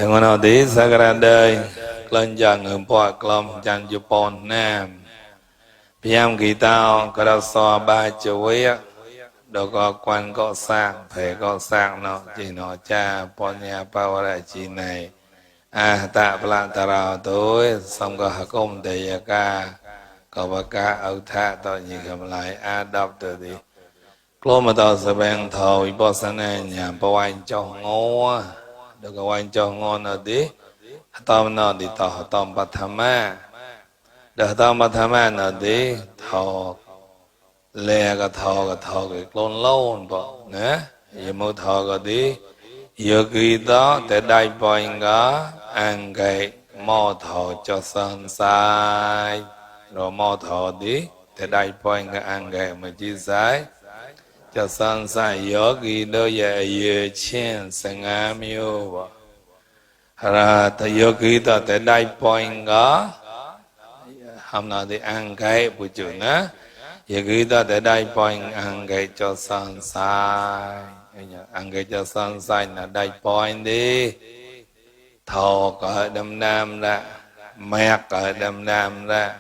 Dengan odi sagrada kelanjang empat kelam jan Jepun nam. Piam kita kerasa baca waya, doa quan có sang, phải có sang nó chỉ nó cha ponya pawara chỉ này. Ta plantara tối xong có công đề ca, có bác ca âu tha to như cầm lại đọc từ đi. Lúc mà tao sẽ bèn thầu ý bó sáng này nhà bó anh cho ngô được có anh cho ngô nào đi tao nào đi tao tao bắt tham á được tao bắt tham á nào đi thầu lẹ cái thầu cái lôn lôn bỏ nè giờ mua thầu cái đi giờ khi đó để đại bòi ngã ăn cái mò thầu cho san sai rồi mò thầu đi để đại bòi ngã ăn cái mà chỉ sai cho san sai yogi đôi về về chen sang amiu ra ta yogi ta tới đại point đó hôm nào thì ăn cái buổi chiều nữa yogi ta tới đại point ăn cái cho san sai ăn cái cho san sai là đại point đi thò cỡ đâm nam ra mẹ cỡ đâm nam ra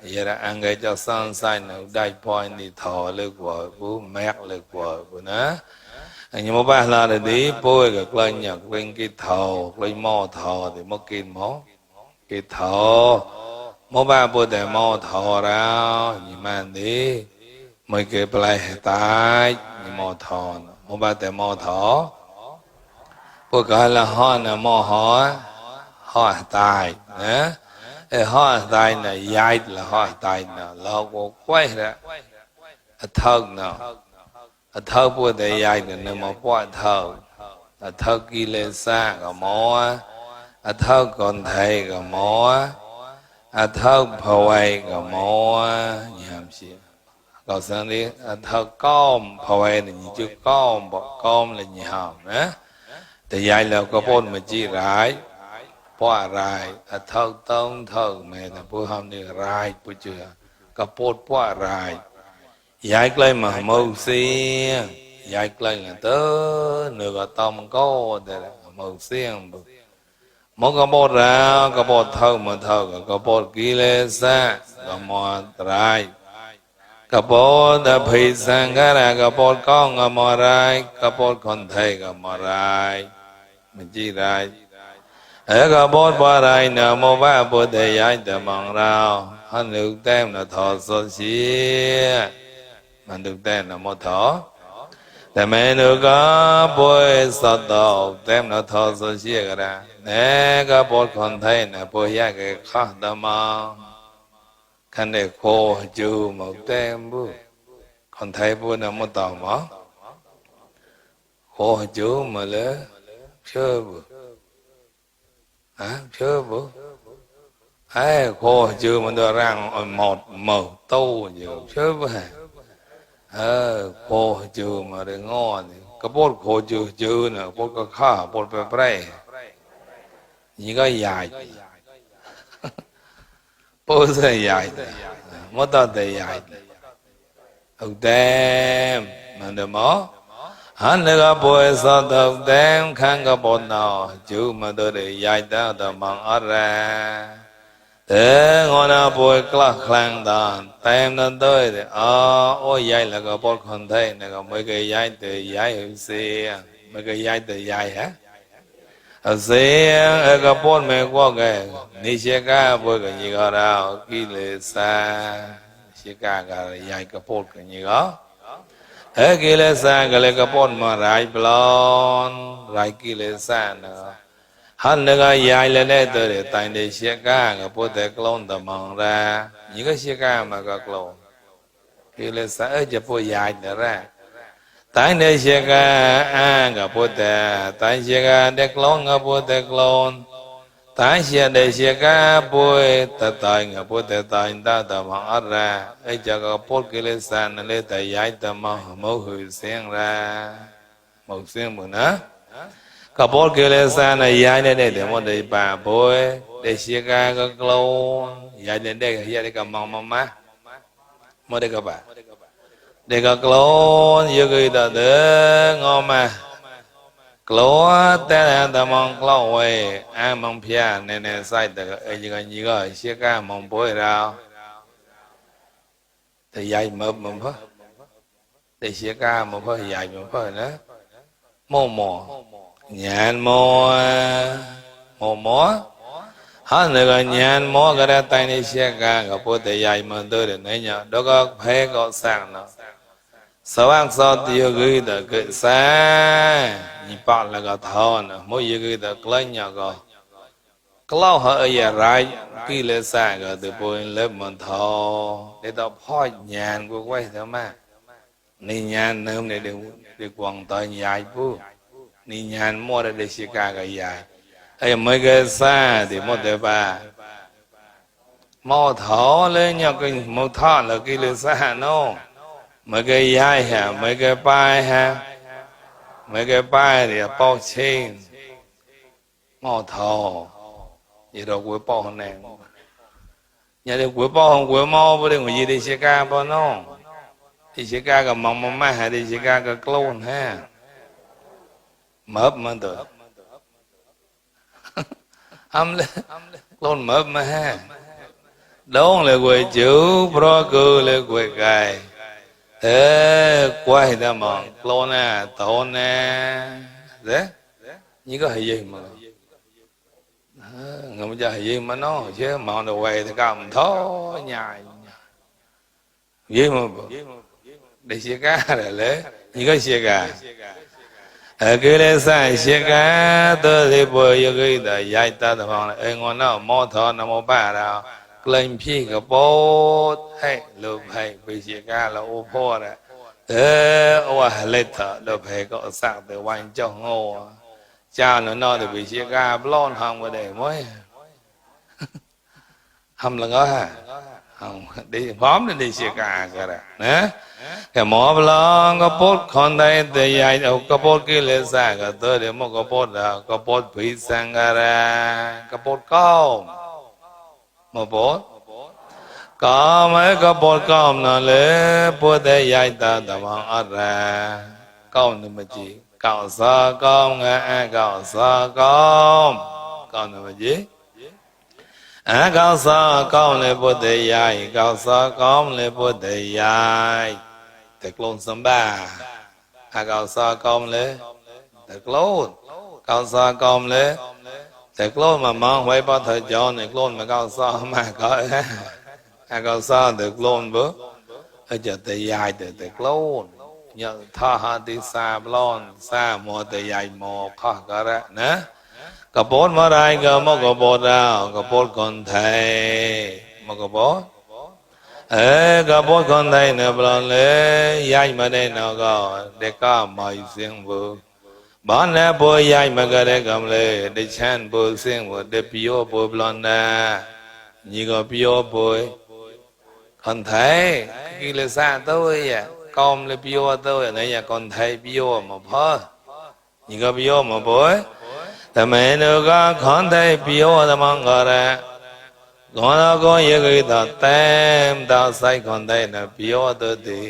giờ là ăn cái cho san sai nó đại point thì thò lực vợ bố mẹ lực vợ của nó nhưng mà ba là để đi bôi cái lên nhật lên cái thò lên mò thò thì mất kinh máu cái thò mà ba bôi để mò thò ra nhưng mà đi mấy cái plei tai nhưng mò thò mà ba để mò thò bôi cái là ho là mò ho tai nhé ho tai này dai là ho tai nào lâu có quay ra thân nào thơ bùa để dai là mà bỏ thơ thơ kỳ lệ xa cả mò thơ còn thầy cả mò thơ phơi cả mò nhảm gì còn sang đi thơ com phơi là như chữ com bỏ com là nhảm á để dai là có bốn mà chỉ rải bỏ rải thơ tông thơ mẹ là bữa hôm nay rải bữa chưa có bốn bỏ rải giải cây mà màu xiên giải cây là tớ nửa cái tôm có để màu xiên mỗi cái bột ra cái bột thâu mà thâu cái bột kia lên xa cái mò trai cái bột đã bị sang cái là cái bột con cái mò rai cái bột con thầy cái mò rai mình chỉ rai ở cái bột ba rai nè mò ba bột để giải để mong rau hắn được tem là thọ sơ xí mình được tên là một thọแต่แม่นึกก็ป่วยสัตว์ต่อเต็มแล้วทอสเชียกันนะเนี่ยก็ปวดคนไทยนะป่วยยากแก่ข้าตมาคันเด็กโคจูหมดเต็มบุคนไทยป่วยนะหมดต่อหมอโคจูมาเลยเชื่อบุเชื่อบุไอ้โคจูมันตัวร่างหมดหมดตู้อยู่เชื่อบุโคจูมาเรื่องงอนก็ปวดโคจูเนี่ยปวดก็ข้าปวดไปเปร่ยี่ก็ใหญ่ปวดใส่ใหญ่ไม่ต้องแต่ใหญ่เอาเต็มมันเดมอฮันเลยก็ปวดสอดเอาเต็มขันก็ปวดหนอจูมาตัวเดียใหญ่แต่ตัวมังอะไรงอนาป่วยกล้าคลางตาเต็มนั่นด้วยโอ้ยายแล้วก็ปวดคนไทยเนี่ยก็ไม่เคยยายแต่ยายเสียไม่เคยยายแต่ยายฮะเสียก็ปวดไม่กว่าแกนี่เชื่อก้าป่วยกันยี่ก็เรากิเลสเชื่อก้าก็ยายก็ปวดกันยี่ก็กิเลสก็เลยก็ปวดมาไรปลอนไรกิเลสนะฮันเลยก็ยายเลยเนี่ยตัวเดียตันเดียเชี่ยก้าก็พูดแต่กลอนแต่มองraยี่ก็เชี่ยก้ามาก็กลอนกิเลสจะพูดยายแต่แรกตันเดียเชี่ยก้าก็พูดแต่ตันเชี่ยก้าเด็กกลอนก็พูดแต่กลอนตันเชี่ยเดียเชี่ยก้าพูดแต่ตันก็พูดแต่ตันแต่มองอะไรจะก็พูดกิเลสนั่นเลยแต่ยายแต่มองไม่หุยเสียงraไม่เสียงมึงนะก็ปวดกิเลสนะยายเนี่ยเดี๋ยวมันได้ป่าป่วยได้เสียกาก็กลัวยายเนี่ยได้ก็ยายได้ก็มองมาไม่ได้ก็ป่าได้ก็กลัวยังไงต่อเด้องอมา Gloa tên ta mong clow way, ai mong pia nên nên sai từ ấy cái gì gọi xia ca mong bôi rào, thì dạy mộng phơ, thì xia ca mộng phơ dạy mộng phơ nữa, mò nhàn mò, hắn người nhàn mò cái đó tay này xia ca cái bôi thì dạy mộng tôi được đấy nhở, đó có phải có sang nó. Sao ăn sao tiêu gửi được cái xa, nhị bạn là cái thon, mỗi giờ gửi được lấy nhau cái, cái lâu họ ở nhà rai, khi lên xa cái từ bồi lên mình thò, để tao phơi nhàn của quay thế mà, nị nhàn hôm nay để quăng tới dài pu, nị nhàn mua để xí ca cái dài, ấy mấy cái xa thì mua để bà, mua thò lên nhau cái mua thò là khi lên xa nó. Mấy cái dây ha, mấy cái bài ha, mấy cái bài thì bao trên, mò thò, vậy rồi quỷ bao hôm nay, nhà đi quỷ bao không quỷ mau, bữa đi ngồi gì đi xe ca bao nó, đi xe ca cái mong má hay đi xe ca cái clone ha, mớp mà được, âm lên, clone mớp mà ha, đón lại quỷ chữ, pro cư lại quỷ gài. Thế quay ra mà clone nè, tổn nè, thế, như có hay gì mà, ngầm cho hay gì mà nó chứ mà nó quay thì cầm thó nhài, gì mà, để xe cá là lẽ, như có xe cá, cái lẽ sai xe cá, tôi thì bây giờ cái đời dạy ta thì bằng là ngon nào mò thọ nào mò ba nào, lên phi cái bốt hay lụp hay bị xe cá là ô phô đấy. Ủa lết thở đợt hè có sạc từ quanh cho ngô cha nó thì bị chia ga blon hông vào để mới hầm là ngó hả hông đi phóm đi đi chia ga cái đó nè cái mỏ blon có bốt con đây thì dài đâu có bốt kia lên sạc cái tôi để một có bốt bị sang ra có bốt cao một bốt có mấy cái bột cơm nó lấy bột để dạy ta tao mang ở ra cơm nó mà chỉ cạo sa cơm nghe cạo sa cơm nó mà chỉ cạo sa cơm lấy bột để dạy cạo sa cơm lấy bột để dạy thật luôn sớm ba cạo sa cơm lấy thật luôn cạo sa cơm lấy thật luôn mà mang quay bao thời gian này luôn mà cạo sa mà có có sao được luôn bữa ở chợ tây dài được luôn nhờ tha ha đi xa lon xa mò tây dài mò khó cả đó nè cái bốt mà đây cái mà cái bốt nào cái bốt còn thầy mà cái bốt cái bốt còn thầy nè lon lấy dài mà đây nào có để có mày riêng vừa bán nè bôi dài mà cái đây cầm lấy để chăn bôi riêng vừa để bio bôi lon nè như cái bio bôi còn thấy khi là xa tôi à con là bio tôi này nhà còn thấy bio mà phơ như có bio mà bốiแต่แม่นึกว่าคนไทยbioแต่มองก็ได้ก่อนเราก็ยังคิดต่อเต็มต่อใส่คนไทยนะ bio ตัวดี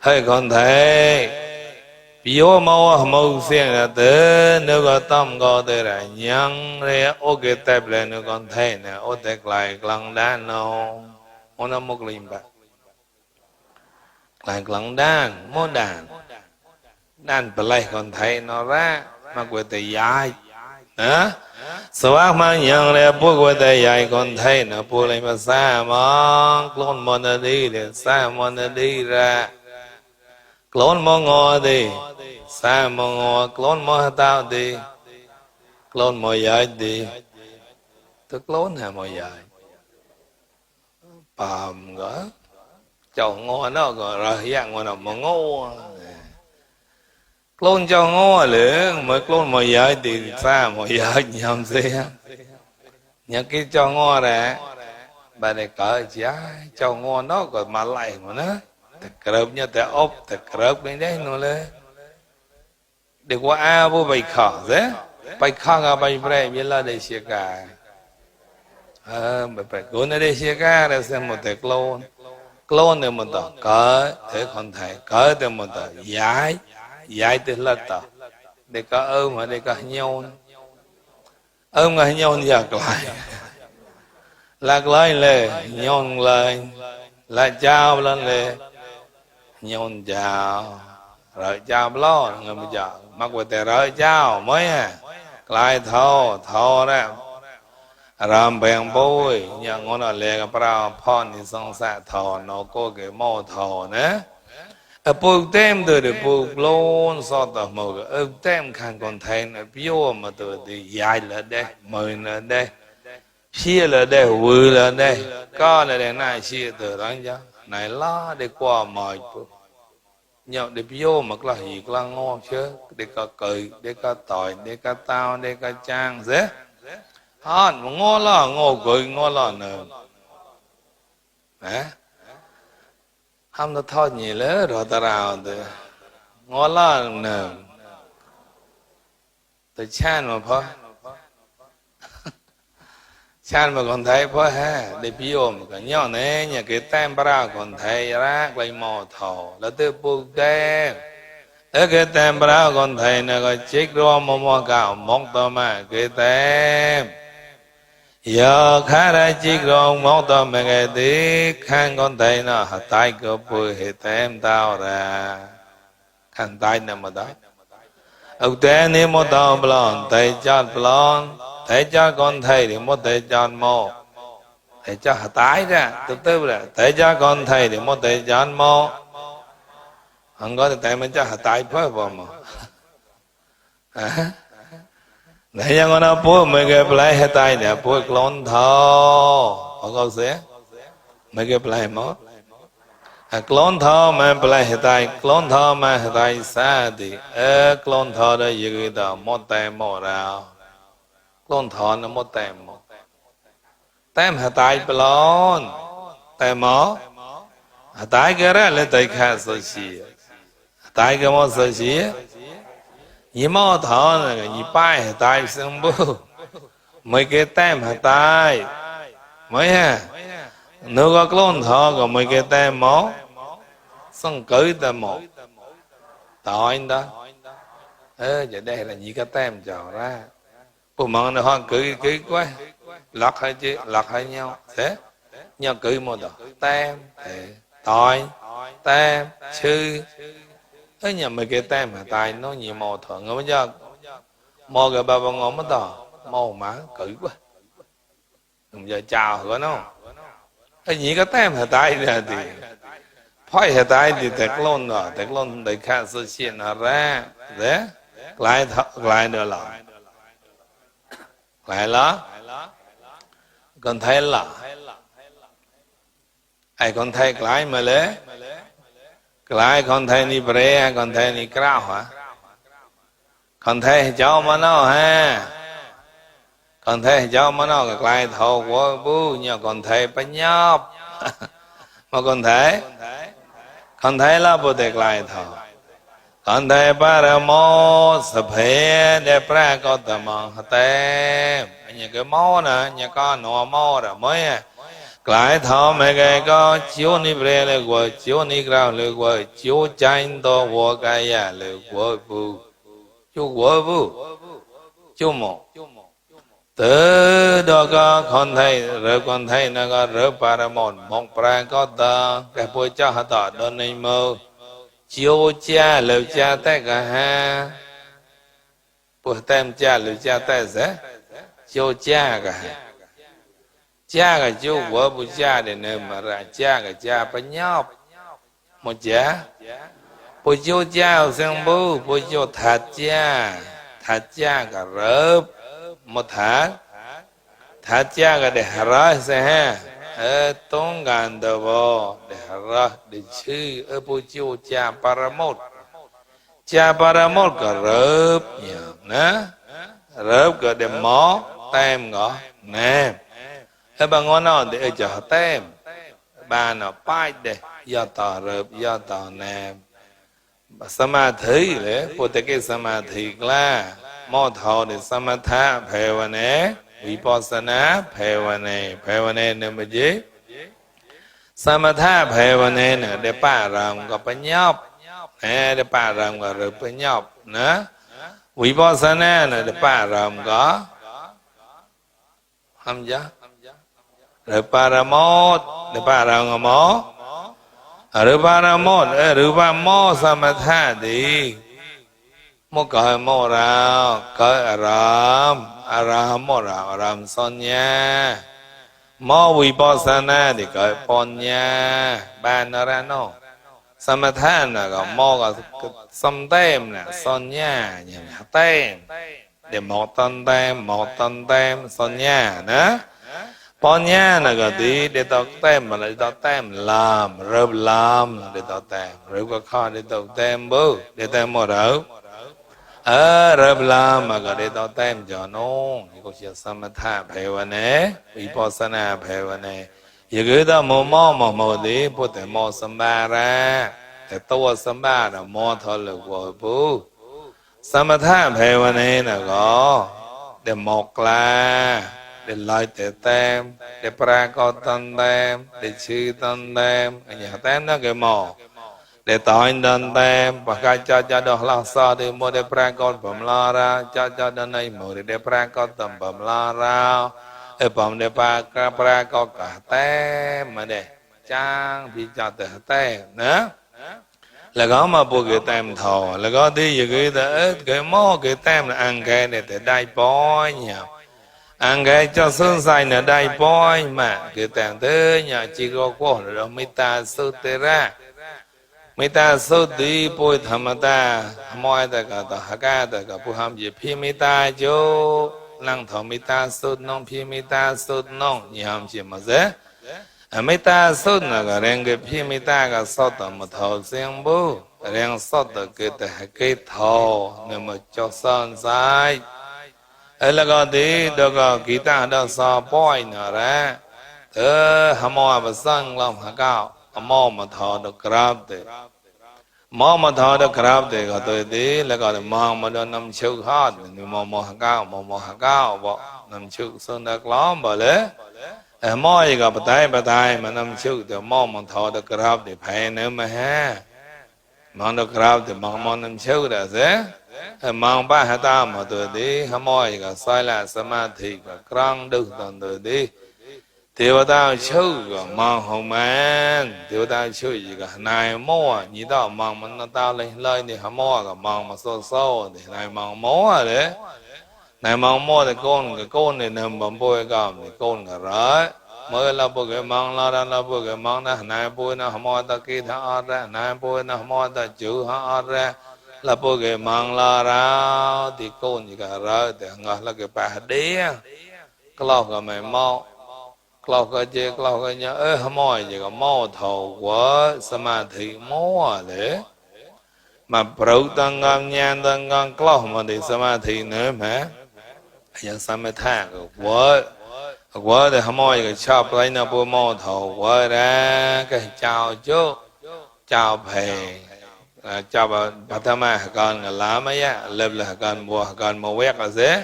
ให้คนไทย bio มาว่าไม่เสียงนะเด้อนึกว่าต้มก็ได้ละยังเลยโอเคแต่เปล่านึกคนไทยนะโอแต่ไกลกลางด้านน้องมันน่ะมุกลิมบะไกลกลางด้านโมด้านไปไล่คนไทยนอระมากกว่าแต่ยายนะสว่างมันยังเลยพวกว่าแต่ยายคนไทยนะพวกอะไรมาสร้างมันกลอนมันดีเดสร้างมันดีละกลอนมันงอดีสร้างมันงอกลอนมันตาดีกลอนมันยายดีตัวกลอนหามันยายbàm gỡ chầu ngô nó gọi rồi dạng mà nó mà ngô clone cho ngô liền mới clone mà giờ thì xa mà giờ nhầm gì những cái cho ngô này bà này cỡ giá cho ngô nó còn mà lại mà nó thật cợp như thế ốp thật cợp bên đấy nó lên để qua a vô bài khó thế bài khó là bài bè biết là để xia cả bài cuốn ở đây xia cá là xem một cái clone thì một tờ cỡ thế còn thầy cỡ thì một tờ giải từ là tờ để có ôm mà để có nhon ôm ngay nhon lạc lại lệ nhon lại lại chào lên lệ nhon chào rồi chào lo người bây giờ mắc quay tè rồi chào mới à lại thô đó làm bèn bôi nhà ngon là lệ cái bao phòn thì xong xa thò nó có cái mò thò nữa ở buộc tem từ để buộc luôn so tờ màu ở tem khăn còn thay nó biểu mà từ thì dài là đây mời là đây chia là đây vui là đây có là đây này chia từ đó chứ này lo để qua mời nhậu để biểu mà là gì là ngon chứ để có cười để có tỏi để có tao để có trang dễ hòn ngon là ngon cười ngon là nữa hả ham nó thôi nhỉ lỡ rồi ta rào từ ngon là nè từ chan mà phơi chan mà còn thấy phơi ha để biểu mà cái nhỏ này nhà cái tem bara còn thấy ra quay mò thò là từ buộc tem ở cái tem bara còn thấy là cái chiếc ro mò gạo mong to mà cái tem giờ khá ra chiếc rong mong to mà cái tí khăn con thấy nó hạt tay cơ bùi hệ tem tao ra khăn tay nè mà đó ông té nếu mà tao blon thấy cho blon thấy cho con thầy thì một thấy cho mô thấy cho hạt tay ra từ từ là thấy cho con thầy thì một thấy cho mô không có thì tại mình cho hạt tay phải vào mà này yang ona po mấy cái play hết tay nè po clone thò có câu sẽ mấy cái play mất clone thò mà play hết tay clone thò mà hết tay xa thì clone thò đó gì đó một tem một nào clone thò nó một tem hết tay clone tem mất hết tay cái đó là tay khác sơ xí tay cái một sơ xí nhị mò thọ này nhị pai hạt tai sưng bù mấy cái tem hạt tai mấy ha nếu có clone thọ còn mấy cái tem máu sưng cưới ta một tội anh đó vậy đây là nhị cái tem trò ra bù mong nó họ cưới quá lọt hay chứ lọt hay nhau thế nhau cưới một đó tem tội tem sư thế nhà mấy cái tem mà tay nó nhiều màu thuận không biết mò cái ba ngon mất tỏ màu má cử quá không giờ chào hả nó cái gì cái tem mà tay ra thì phải hệ tay thì tẹt lon để khai sơ xiên ra đấy lại nữa lại đó còn thấy là ai còn thấy lại mà lấy lại con thấy ni bre con thấy ni krao hả con thấy cháu mà nó ha con thấy cháu mà nó lại thầu của bố nhờ con thấy bánh nhóc mà con thấy là bố tịch lại thầu con thấy ba ra mô sập hệ để pra có tầm tem nhà cái mô nè nhà con nọ mô rồi mới à lại thọ mấy cái có chiếu ni bre là của chiếu ni grao là của chiếu chanh to của cái ya là của bu chú một từ đó có con thấy nó có rửa paramon mong pra có ta cái bôi cho họ tỏ đó này mơ chiếu cha lều cha tay cả ha bôi tem cha lều cha tay dễ chiếu cha cả cha cái chú của bu cha để nên mà ra cha cái cha bánh nhóc một cha bu chú cha sang bu chú thật cha cả rớp một thật cha cái để ra sẽ ha tông gan đồ bò để ra để chữ bu chú cha paramot cả rớp nhiều nè rớp cái để mó tem ngõ nè bà ngon nó để cho tem bà nó pai để do tỏ rợp do tỏ nè samadhi để phụ tế cái samadhi là mô thọ để samatha bhavane vipassana bhavane nè mà gì samatha bhavane nè để pa ram có pa nhóc nè để pa ram có rợp pa nhóc nè ဝိပောသနာနဲ့တပါရမကဟမ်ကြရပါရမောတပါရငမောရပါရမောရူပမောသမထတိမောကမောရာကာအရာမောရာအရမ်စောညာမောဝိပောသနာတိကပောညာဘာနရနောသမထနာကမောကစံတဲမနာစောညာညာတဲเดี๋ยวหมอตันเต็มสัญญานะปัญญานะก็ดีเดี๋ยวต้องเต็มอะไรต้องเต็มลามเริ่มลามเดี๋ยวต้องเต็มหรือก็ข้อเดี๋ยวต้องเต็มบูเดี๋ยวเต็มหมดแล้วเริ่มลามมาก็เดี๋ยวต้องเต็มจอนงนี่ก็จะสมถะภาวนาวิปัสสนาภาวนาอย่างนี้ต้องมอดีพูดแต่มอสมบาระแต่ตัวสมบาระมอทอลกว่าบูสมถะภาวนานะก็เดี๋ยวหมอกลาเดี๋ยวลอยแต่เต็มเดี๋ยวปรากฏตันเต็มเดี๋ยวชื่อตันเต็มอย่างเต็มนั่นก็หมอกเดี๋ยวต่อยตันเต็มปากกาจะดอกลาซาเดี๋ยวโมเดี๋ยวปรากฏผมลาราจะดันในโมเดี๋ยวปรากฏตันผมลาราผมเดี๋ยวปรากฏกะเต็มมาเดี๋ยวจ้างพิจารณาเต็มนะแล้วก็มาพูดกันเต็มทอแล้วก็ที่อย่างนี้แต่cáiหม้อcáiเต็มอังแกเนี่ยแต่ได้ป้อยเนี่ยอังแกจะซึ่งใส่เนี่ยได้ป้อยมาcáiแต่งเธอเนี่ยจีโร่ก็เราไม่ตาสุดเตระไม่ตาสุดดีป่วยธรรมดามอยแต่ก็ต่อหักแต่ก็ผู้ทำจีพี่ไม่ตาโจนั่งทอไม่ตาสุดน้องพี่ไม่ตาสุดน้องนี่ทำจีมาเสียไม่ตาสุดนะก็เรื่องกับพี่ไม่ตาก็สอดต่อมาทอเสียงบูเรื่องสอดต่อเกิดแต่เกิดทอเนี่ยมาจอดซ้อนซ้ายแล้วก็ดีเดี๋ยวก็กีตาร์เดี๋ยวสอบป้อยนะแหละหมอมาสั่งเราหาเก้าหมอมาทอเดี๋ยวกราบเด็กหมอมาทอเดี๋ยวกราบเด็กก็ตัวดีแล้วก็มองมาโดนน้ำชุกฮอดนี่มอหาเก้ามอหาเก้าบอกน้ำชุกส่วนนักล้อมบ่เลยหมออีกก็ปะไตมันน้ำชุกเดี๋ยวหมอมาทอเดี๋ยวกราบเด็กแพ้เนื้อมาฮะมองเดี๋ยวกราบเดี๋ยวมองน้ำชุกเดี๋ยวเสียมองป้าหาตามาตัวดีหมออีกก็ใส่ละสมาธิก็ครั้งดึกตอนตัวดีเทวดาช่วยก็มองหงมันเทวดาช่วยก็นายหมอนี่ต่อมองมันตาเลยนี่หมอก็มองมาโซ่นี่นายมองหมอเลยนายมองหมอแต่ก้นเนี่ยนำบำป่วยก็นี่ก้นก็ร้ายเมื่อเราพูดกันมองเราพูดกันมองนะนายป่วยนะหมอตะกี้ท่าอะไรนายป่วยนะหมอตะจูหาอะไรเราพูดกันมองเราที่ก้นก็ร้ายแต่งาเราก็ไปเดียก็เราก็ไม่มองเราก็เจอเราก็เนี่ยหม้อจะก็หม้อเท่าว่าสมาธิหม้อเลยมาปลุกตั้งงานยันตั้งงานกล้ามาได้สมาธิเนื้อไหมยังสมาธิก็ว่าแต่หม้อก็ชอบอะไรนะพวกหม้อเท่าว่านะก็เจ้าจุเจ้าเพเจ้าปัตมาการก็ล้าไม่ยะเล็บเลยการบัวการมาเวกก็เสีย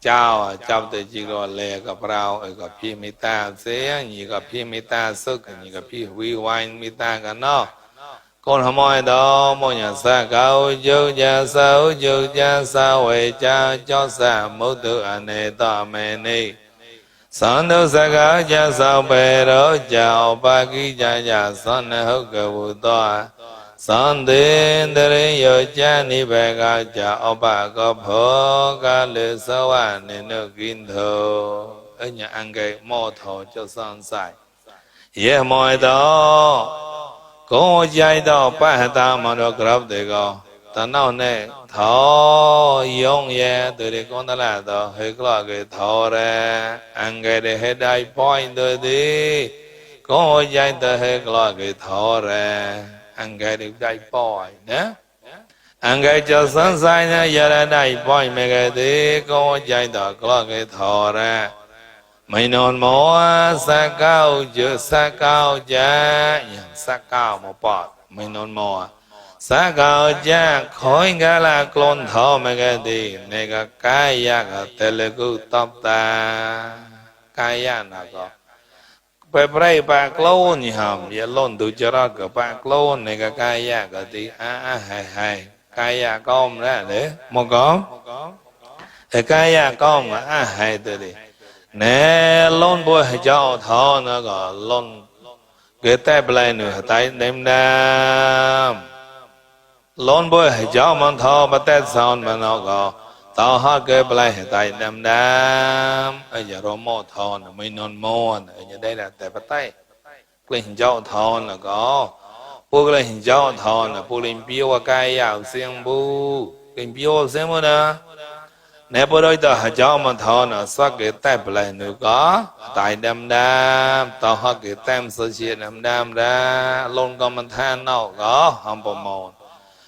เจ้าแต่จีโร่เลกับเรากับพี่มิตาเสียนี่กับพี่มิตาสุกนี่กับพี่วิวายมิตากันเนาะคนขโมยดอกมอยสักเอาจุจาสาวจุจาสาวเวจาจอสามุตุอเนตเมนิสันตุสกาจาสาวเปโรจาอุปกิจาจาสันหุกบุตตสันตินเริโยจานิเบกาจาอุปกภกาเลสวานินุกินโทเนี่ยอังเกมอทอจะสันใส่เย่มอยดอกကိုယ်ကြိုက်တော့ပဟတာမတော်ကရပ်တဲ့ကောတနောက်နဲ့ထောယုံရဲ့သူတွေကွန်တလာတော့ဟေကလကေထောရဲအင်္ဂေဟေဒိုင်ပွိုင်းတို့သည်ကိုယ်ကြိုက်တဲ့ဟေကလကေထောရဲအင်္ဂေဒိုင်ပွိုင်းနော်အင်္ဂေကျော်စန်းဆိုင်နဲ့ရရဒိုင်ပွိုင်းမကသည်ကိုယ်ကြိုက်တော့ကလကေထောရဲไม่นอนหมอสักเก้าเจอสักเก้าจ้าอย่างสักเก้าหมอปอดไม่นอนหมอสักเก้าจ้าคอยกาลากลนเท่าไม่กันดีในกกายะกเตลกุตบตากายะนะก็ไปไพร่ปากโลนนี่ฮะอย่าล้นดูจระกับปากโลนในกกายะก็ดีให้ kaya con ra để một con thì kaya con mà hai từ đi nè lon bôi cho thọ nó gọi lon cái tay play nữa tay đem đam lon bôi cho món thọ bắt tay son mà nó gọi tao hát cái play tay đem đam bây giờ rồi mò thọ nó mới non mò ở như đây là tay bắt tay cái hình cho thọ là có bố cái hình cho thọ là bố lên biểu cái áo xiêm bố lên biểu xiêm bố nè nếu bố đôi tao cho mà thọ nó sắc cái tay play nữa có tay đem đam tao hát cái tem sơ chia đem đam ra lon con mình than nó có không bỏ mòn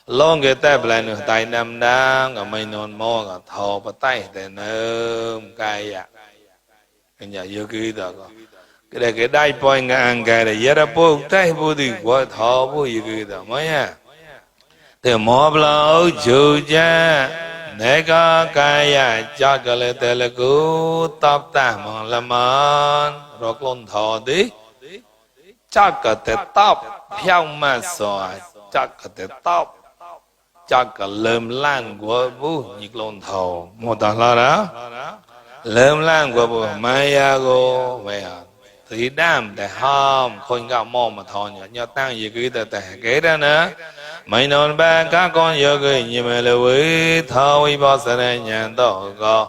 lon cái tay play nữa tay đem đam rồi mới non mò rồi thọ bắt tay để nơm cái à cái nhà yêu cái đó cái đại bồi ngang cái này giờ bố tay bố đi qua thọ bố yêu cái đó mấy à thì mò bao chú cha 내가 가야 자갈에 telegu tapta monglaman roklon thodi chakate tap phiang ma so chakate tap chaka lơm lan của bu nhịp lon thầu một tờ lo đó lơm lan của bu maya go về thì đam để ham khôn gạo mò mà thò nhỏ tăng gì cái tờ kế đó nữa mấy non ba các con yêu người như mẹ lưu ý thôi bao giờ này nhàn tổ có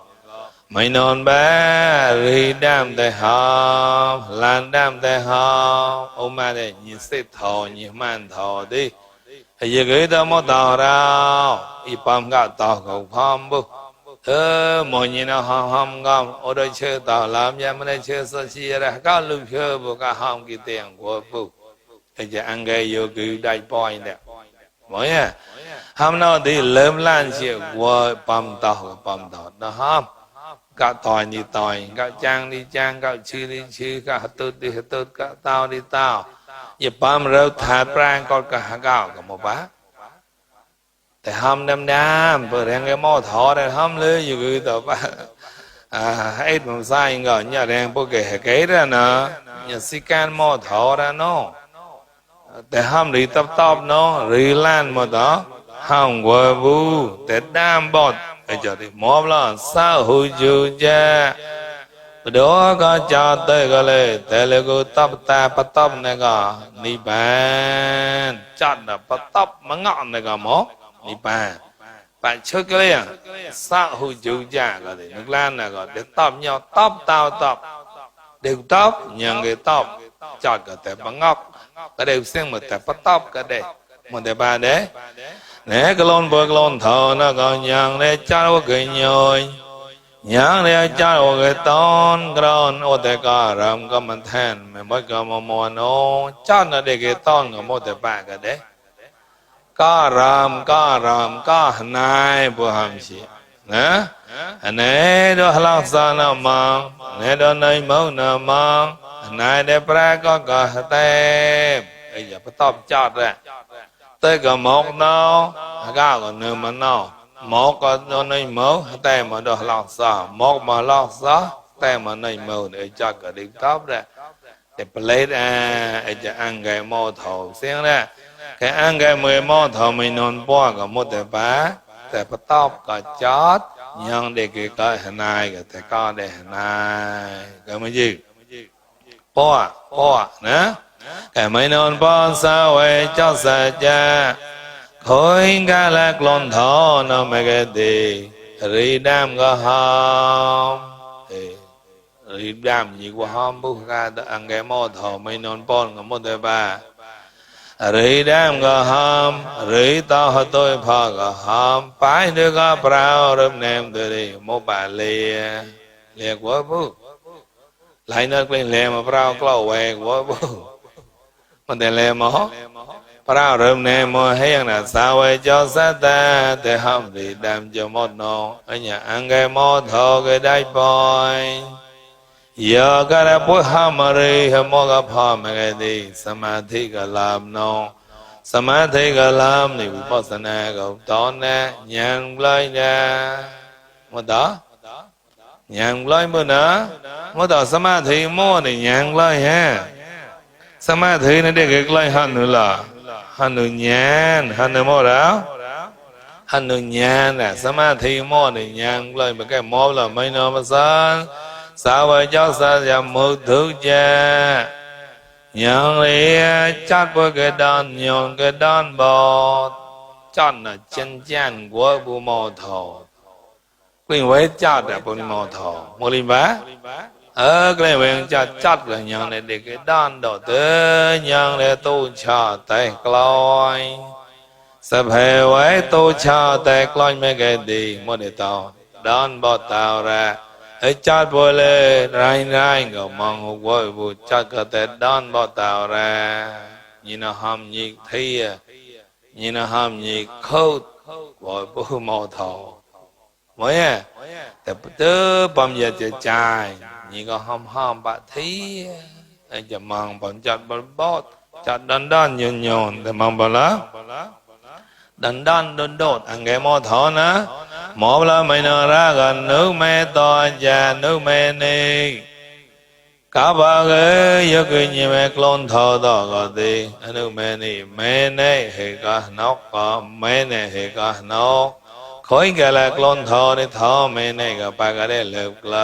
mấy non ba ri đam tê hòm lan đam tê hòm ông mà đây nhìn xếp thò nhìn man thò đi thì giờ gửi tao mất tao đâu y băm gạo tao cầu phong bu mọi nhìn nó hòm gom ở đây chơi tao làm gì mà đây chơi sao chi ra các lưu chơi bu các hòm cái tiền của bu thì giờ ăn cái yêu người đại boy nè mỗi à hôm nào thì lớn lan chiều qua bầm tàu đó hâm cả tỏi đi tỏi cả trang đi trang cả chư đi chư cả tốt đi tốt cả tao đi tao giờ bầm rau thả prang con cả gạo cả một bátแต่hâm đam đam vừa đang cái mò thọ đây hâm lưới như người tao ba hết một sai ngờ nhà đang bố kể cái ra nè nhà si can mò thọ ra nóแต่ห้ามรีตอบเนาะรีล้านหมดอ่ะห้ามวัวบูแต่ดามบอดไอ้เจ้าที่มอบล้านสาวหูจูจ้าดอกก็จ่าเตะก็เลยแต่เลยกูตอบตาปตอบเนี่ยก็นิบานจัดนะปตอบมังงอนเนี่ยก็หมอนิบานปัจจุบันเลยสาวหูจูจ้าก็เลยนึกล้านเนี่ยก็เดี๋ยวตอบเนี่ยตอบตอบเดี๋ยวตอบยังไงตอบจัดก็แต่มังงอกcái đều xem một tập bắt tóc cái đấy một tập ba đấy nè cái lon bơ cái lon thò nó còn nhang để cho cái nhồi nhang để cho cái ton cái lon ô thế cả ram cái mình than mình mới cái mò nó cho nó để cái ton của một tập ba cái đấy cả ram cả này bữa ham gì nè này đó halal sa nó mang này đó này máu nó mang này để pra có tem bây giờ bắt tôm chọt ra tới cả một nó gạo còn nửa mà nó một con này máu tem mà đó lọt xả một mà lọt xả tem mà này máu để cho cả đi tóc ra để plate để cho ăn cái mò thầu xem ra cái ăn cái 10 mò thầu mình non bỏ cả một để bá để bắt tôm cả chót nhưng để cái này cái để có để này cái mấy gì bỏ nè cái mấy non bỏ sao vậy cho sa cha khối cá lạc lon thọ nó mấy cái gì ri đam có hom ri đam gì qua hom bu ca ăn cái mò thọ mấy non bon có một đời ba ri đam có hom ri to hơi tôi phò có hom phải đưa có prao rơm nem từ đi một bà lìa quá bu lại nơi bên lề mà prao clau về quá bu mình để lề mà prao rơm nem mà hay là sao vậy cho sát ta để hâm thì đam cho một nọ ở nhà ăn cái mò thọ cái đại boy giờ cái đó bố hâm mà đi hâm mò cái phò mà cái đi samadhi cái làm nọ samadhi cái làm thì vipassana cái tón nè nhàn lấy nè một đó nhàn lấy bữa nữa một đó samadhi mua thì nhàn lấy ha samadhi nó để cái lấy hẳn nữa là hẳn nữa nhàn hẳn nữa mua đó นุญาณน่ะสมาธิหม้อนี่ญาณเลยบ่แก่หมอบละไม่นอมสันสาวะเจ้าสายมุทุจายังเลยจัดบ่กระดานยองกระดานบ่จัดน่ะจันจันกัวบุหมอทอกลิ้งไว้จัดอ่ะบุหมอทอมอลิบะกลิ้งไว้จัดละยังเลยเด็กกระดานดอกเด้อยังเลยตู้ชาแต่กลอยสะเพไว้ตู้ชาแต่กลอยไม่แก่ดีมอนิตอดานบ่ตาวระจัดบ่เลยไรก็มองหัวบุจัดก็แต่ดานบ่ตาวระยินะหามยิกเทียยินะหามยิกเข้าบ่บุหมอทอมวยแต่เด้อปั๊มยาจะจ่ายนี่ก็หามบะเทียจะมองปั๊มจัดบ่บ่จัดด้านยนแต่มองบ่ละดันโดดอังเกมอทอนะหมอบละไม่นรากันนึกไม่ต่อจานึกไม่นี่กาบะเกยกยิเมกลอนทอต่อก็ดีนึกไม่นี่ไม่นี่เหกะนกก็ไม่นี่เหกะนกคอยกะละกลอนทอนี่ทอไม่นี่ก็ปากะได้เลิกเล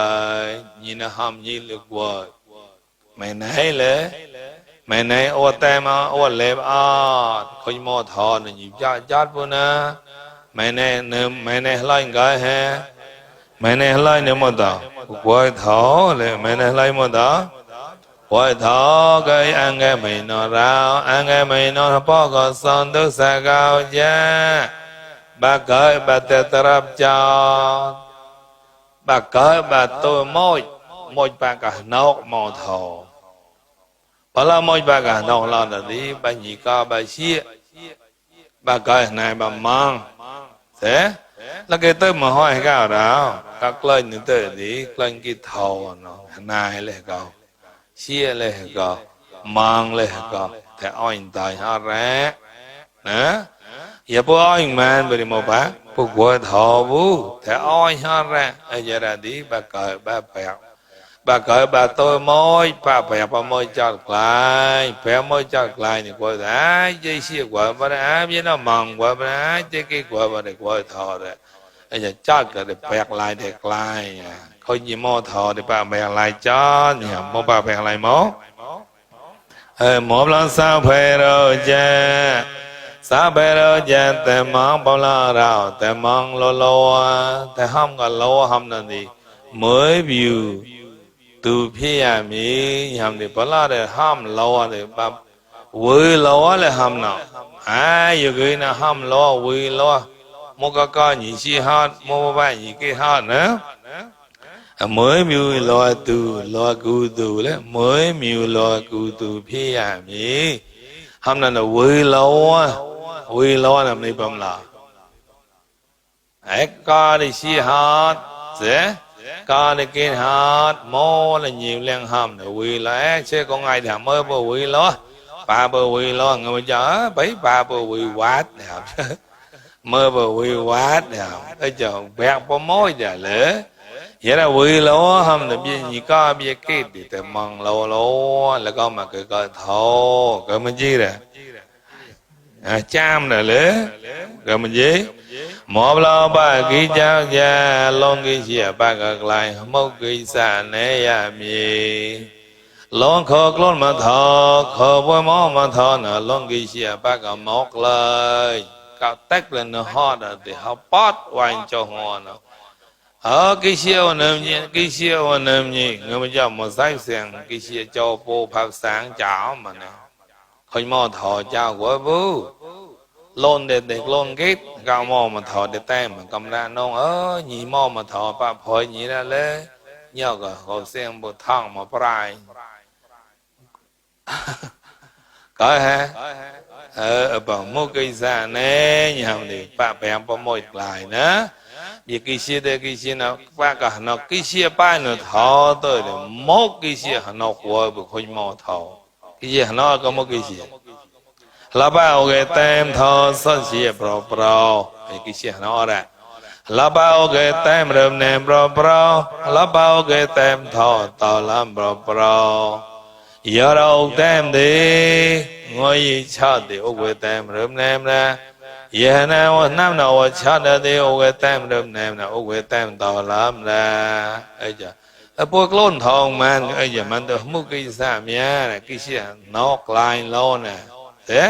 ยยินะห้ามยิลึกว่าไม่นี่เลยไม่ในอวดแต่มาอวดเล็บอาดคอยมอทอนหยิบจัดปุ่นนะไม่ในเนื้อไม่ในไล่กันฮะไม่ในไล่เนี่ยมันต่อปวดท้อเลยไม่ในไล่มันต่อปวดท้อก็อังเกไม่นอนเราอังเกไม่นอนพ่อก็สอนตุสกาวเจ้าบักเกยบัดเตตรับจอดบักเกยบัดตัวมอยปากกะนกมอทอพอเราไม่ไปกันน้องเราเนี่ยดีไปหนีก้าไปเชี่ยไปกันนายบำมังเสร็จแล้วก็เติมมาห้อยก้าวเราก็กล้วยนึกเตอดีกล้วยกินทอเนาะนายเลยก็เชี่ยเลยก็มังเลยก็แต่อ้อยตายหาแร่นะอย่าพวกอ้อยมันไปดิโมบะพวกวัวทอบูแต่อ้อยหาแร่ไอ้เจราดีไปกันไปแปะbà cởi bà tôi môi bà bè bà môi chặt lại bè môi chặt lại thì quay đã dây xia quay bà đã với nó mòn quay bà đã dây cái quay bà để quay thò đấy bây giờ chặt cái để bẹt lại để lại khôi gì mò thò để bà bẹt lại cho nhà mò bà bẹt lại mò một lần sao phê rồi cha sao phê rồi cha tè mong bao la rào tè mong lo tè không còn lo không là gì mới view tu phía mi ham để bả la để ham lo để bà vui lo là ham nào ai người nào ham lo vui lo một cái nhị chi hát một vài nhị cái hát nữa mới miu lo cu tu đấy mới miu lo cu tu phía mi ham là vui lo làm này bấm là ai có đi chi hát dễ có đi kiến hát mô là nhiều liên hầm để quy lá chứ con ai thằng mới bơ quy lo ba bơ quy lo người chở bấy ba bơ quy quát nè mơ bơ quy quát nè tới chờ bẹt bơ mối giờ lỡ vậy là quy lo hầm để bây giờ có bây giờ cái thì tự mong lo là con mà cười coi thô cười mình chi rồi cham rồi lỡ cười mình gì một lo ba ký cháu gia long ký chia ba gật lại một ký xa nế ya mi long khô lon mà thọ khô với mó mà thọ nè long ký chia ba gật một lời cạo tách lên nó hot rồi thì họ bót quanh cho hoa nó ký siêu nêm nhỉ người bây giờ một sai sen ký siêu cho bố pháp sáng chảo mà nè khôi mò thọ chào của bố lôn để lôn kết cao mò mà thọ để tay mà cầm ra nông nhị mò mà thọ bà phơi nhị ra lê nhớ cả hồ sen bột thang mà prai có ha bằng một cái giá nè nhầm thì bà bè bà môi lại nữa vì cái xe nào bà cả nó cái xe ba nó thọ tới để một cái xe nó của bực khôi mò thọ cái gì nó có một cái gì là bao cái tem thọ sân xe pro cái xe nó ra là bao cái tem rơm nèm pro là bao cái tem thọ to lắm pro giờ đâu tem đi ngồi gì cho thì ô cái tem rơm nèm ra ယေနဝနမ်နောချာတတိဩဝေတမ်ရုံနေနဩဝေတမ်တော်လမ်လာအဲ့ကြအပေါ်ကလုံးထောင်မှန်အဲ့ကြမန်တမှုကိစ္စများတဲ့ကိစ္စနောက်ကလိုင်းလောနဲ့တဲ့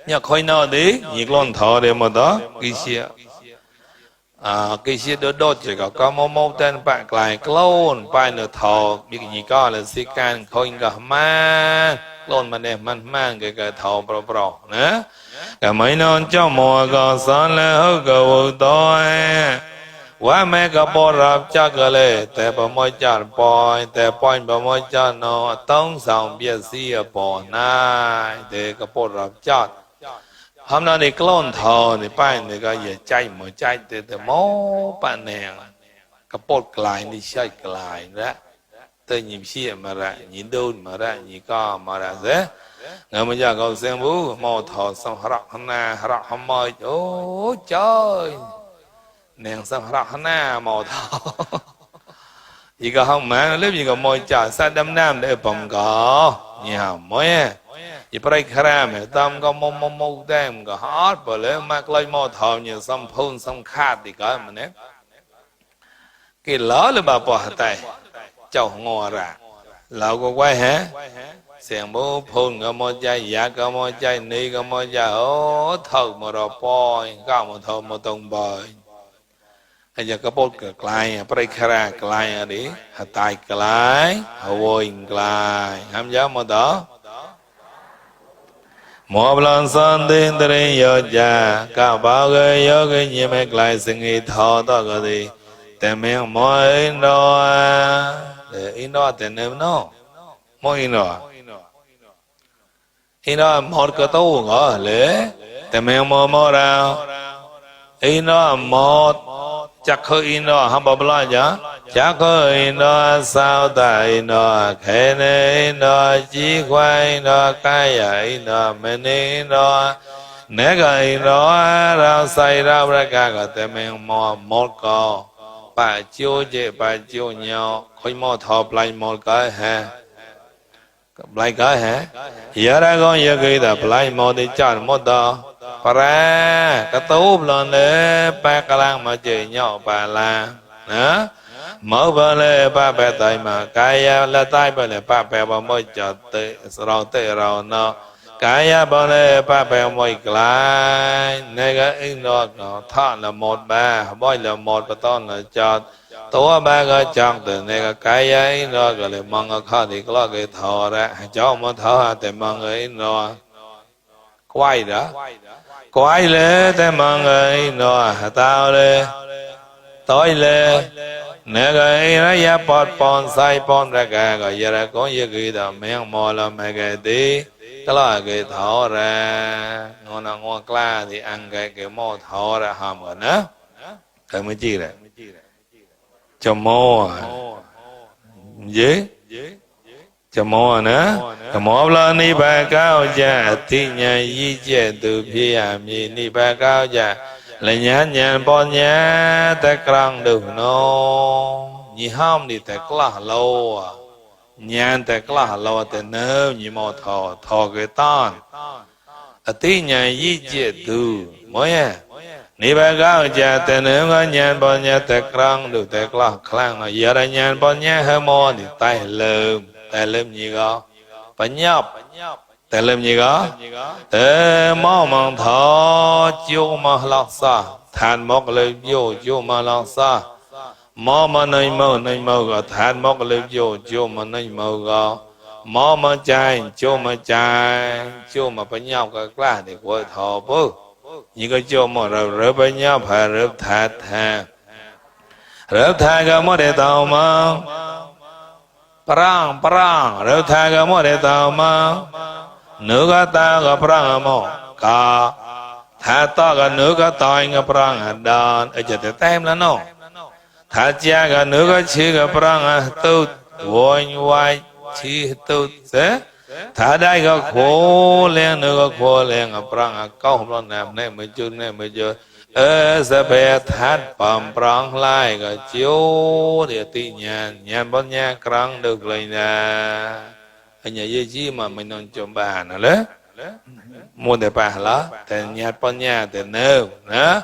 ညခွိနော်ဒီညီကလုံးထောတယ်မတော့ကိစ္စကိစ္စတော့ကြကကမမောတန်ပကလိုင်းကလုံးပိုင်နထောမိညီကလည်းစိကန်ခွင်ကမှန်ကလုံးမနဲ့မှန်မှန်ကထောပပရောနော်ကမိန်တော်ကြောင့်မောကသံလဟုတ်ကဝတ်တော်ဝါမေကပေါ်ရပ်ကြကလေးတေပမောကြပေါ်တေပွိုင်းပမောကြနောအတောင်းဆောင်ပစ္စည်းအပေါ်၌တေကပေါ်ရပ်ကြဟမ်နာဒီကလွန်ထောင်းဒီပိုင်ဒီကရကြိုက်မကြိုက်တဲ့မောပန်နေကပေါ်ကလိုင်းဒီရှိုက်ကလိုင်းရတဲ့ညီရှိမရညီတို့မရညီကမရစေငါမကြကောင်းစင်ဘူးမောထောင်းဆောင်ရခနာရဟမောအိုးကြိုင်နင်းဆောင်ရခနာမောထောဒီကဟောင်းမန်လည်းဒီကမောကြစတမ်နမ်တဲ့ပုံကောညာမောရဲ့ဒီပရိခရမေတမ်ကမတဲ့ကဟာဘလေမကလိုက်မောထောင်းညစံဖုံစံခတ်ဒီကမနဲ့ကေလာလဘပဟတိုင်ကြောက်ငေါ်ရလောက်ကိုဝိုင်းဟဲเสียงโมพงกมใจยากมใจนี่กมใจโอ้เท่ามรปอยก้าวมทมตรงบอยไอ้ยากระปดกลายปริครากลายอะไรหตายกลายหวยกลายทำยามต่อหมอบลังสันติตริยจาก้าวบ่าวเกยโยกยิ่งไม่กลายสิ่งที่ทอต่อก็ดีแต่เมียมอยอินโดอินโดแต่เนื้อโน่มอยอินโดอินโดมอดกระตู้เหรอเลยแต่เมียมอเราอินโดมอดจักเคยอินโดฮับบลาจ้ะจักเคยอินโดสาวตาอินโดแค่เนอินโดจีควายอินโดกายอินโดเมนิอินโดเนกอินโดเราใส่เราประกาศแต่เมียมอดก็ป่าจิ้วเจ็บป่าจิ้วเหนียวคอยมอทอปลายมอดก็แฮปลายก็แฮยาระก็ยากิดปลายมอดจานมอดปลากระตูบหล่นเลยปลากำลังมาเจอเหนียวปลาลานะหมอไปเลยปลาไปตายมากายาละตายไปเลยปลาไปบ่มอจัดเตะเราเนาะกายาบ่เลยปลาไปมอยกลายในก็อินโดก็ท่าละหมดบ้าบ่อยละหมดปะต้นละจอดตัวบ้าก็จังแต่ในก็กายาอินโดก็เลยมองก็ข้าที่กล้าก็ทอระเจ้ามาทอแต่มองก็อินโดควายเหรอควายเลยแต่มองก็อินโดตาเลยต้อยเลยเนี่ยก็ไอ้ระยะปอดปอนใส่ปอนระกาก็ยาระก็ยกิดเมียงมอละไม่ก็ดีก็ล่ะก็ทอระงอนงอกล้าที่อังก็มอทอระหามกันนะเคยไม่จีเลยจะมอเยจะมอนะจะมอปลานิบาก้าวจะที่เนี่ยยี่เจตุพิยามีนิบาก้าวจะเลยญาปอนญาแต่กลางดูโนยี่ห้ามดิแต่กล้าโลญาแต่กล้าโลแต่เนื้อยี่มอทอเกตันที่เนี่ยยี่เจตุมอยนิบาก้าวจะแต่เนื้อก็ญาปอนญาแต่กลางดูแต่กล้าคลั่งยาญาปอนญาเฮมอดิตายเริ่มแต่เริ่มยี่ก็ปัญญาแต่เริ่มยี่ก็แต่มอมังทอจูมาลักษาทานมกเลยโยจูมาลักษามอมาในเมาก็ทานมกเลยโยจูมาในเมาก็มอมาใจจูมาใจจูมาปัญญาก็กล้าเด็กวัวทอปุ๊ยี่ก็จูมาเราปัญญาพาเราทานเราทานก็ไม่ได้ต่อมาปรางเราทานก็ไม่ได้ต่อมาเนื้อก็ตาก็ปรางมอกาถ้าตาก็เนื้อก็ตายก็ปรางดานจะเต็มแล้วเนาะถ้าเจ้าก็เนื้อก็ชี้ก็ปรางตุดวนวายชี้ตุดเสถ้าได้ก็โคเลี้ยงเนื้อก็โคเลี้ยงก็ปรางก้าวพลังน้ำเนี่ยไม่จุนเนี่ยไม่เจอสเปรทัดปอมปรางไล่ก็จิ้วเดี๋ยวตีญาบนญากลางดึกเลยนะอันนี้ยี่จีมาไม่นอนจมบ้านนะเลย mua để bà là để nhát bao nhà để nêu nè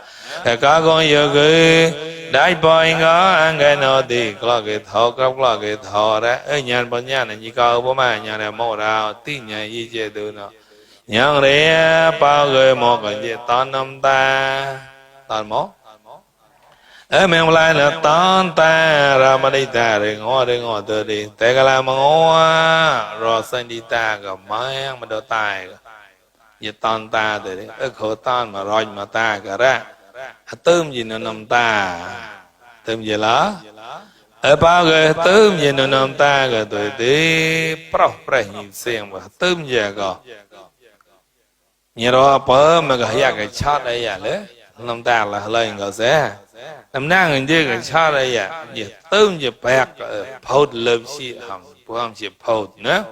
để có con yêu cái đại boy ngó ăn cái nó thì có cái thọ có cái thọ đó ở nhát bao nhà này như câu bố mà nhà này mua ra tin nhà gì chơi từ nó nhang đấy bao người một cái gì toàn năm ta toàn mốt ở miền Lai là toàn ta ra mà đi ta rồi ngó từ đi tại cái là mà ngó rồi sinh đi ta cái máy mà đồ tài vậy toàn ta từ đi ở khổ toàn mà rồi mà ta cái ra tôm gì nó nằm ta tôm gì lá ở bao người tôm gì nó nằm ta cái tuổi đi pro nhìn xem và tôm gì cái như đó bữa mà cái cái chót đây à đấy nằm ta là lên cái xe nằm năng người chơi cái chót đây à gì tôm gì bạc phốt lớp xì hầm không chỉ phốt nữa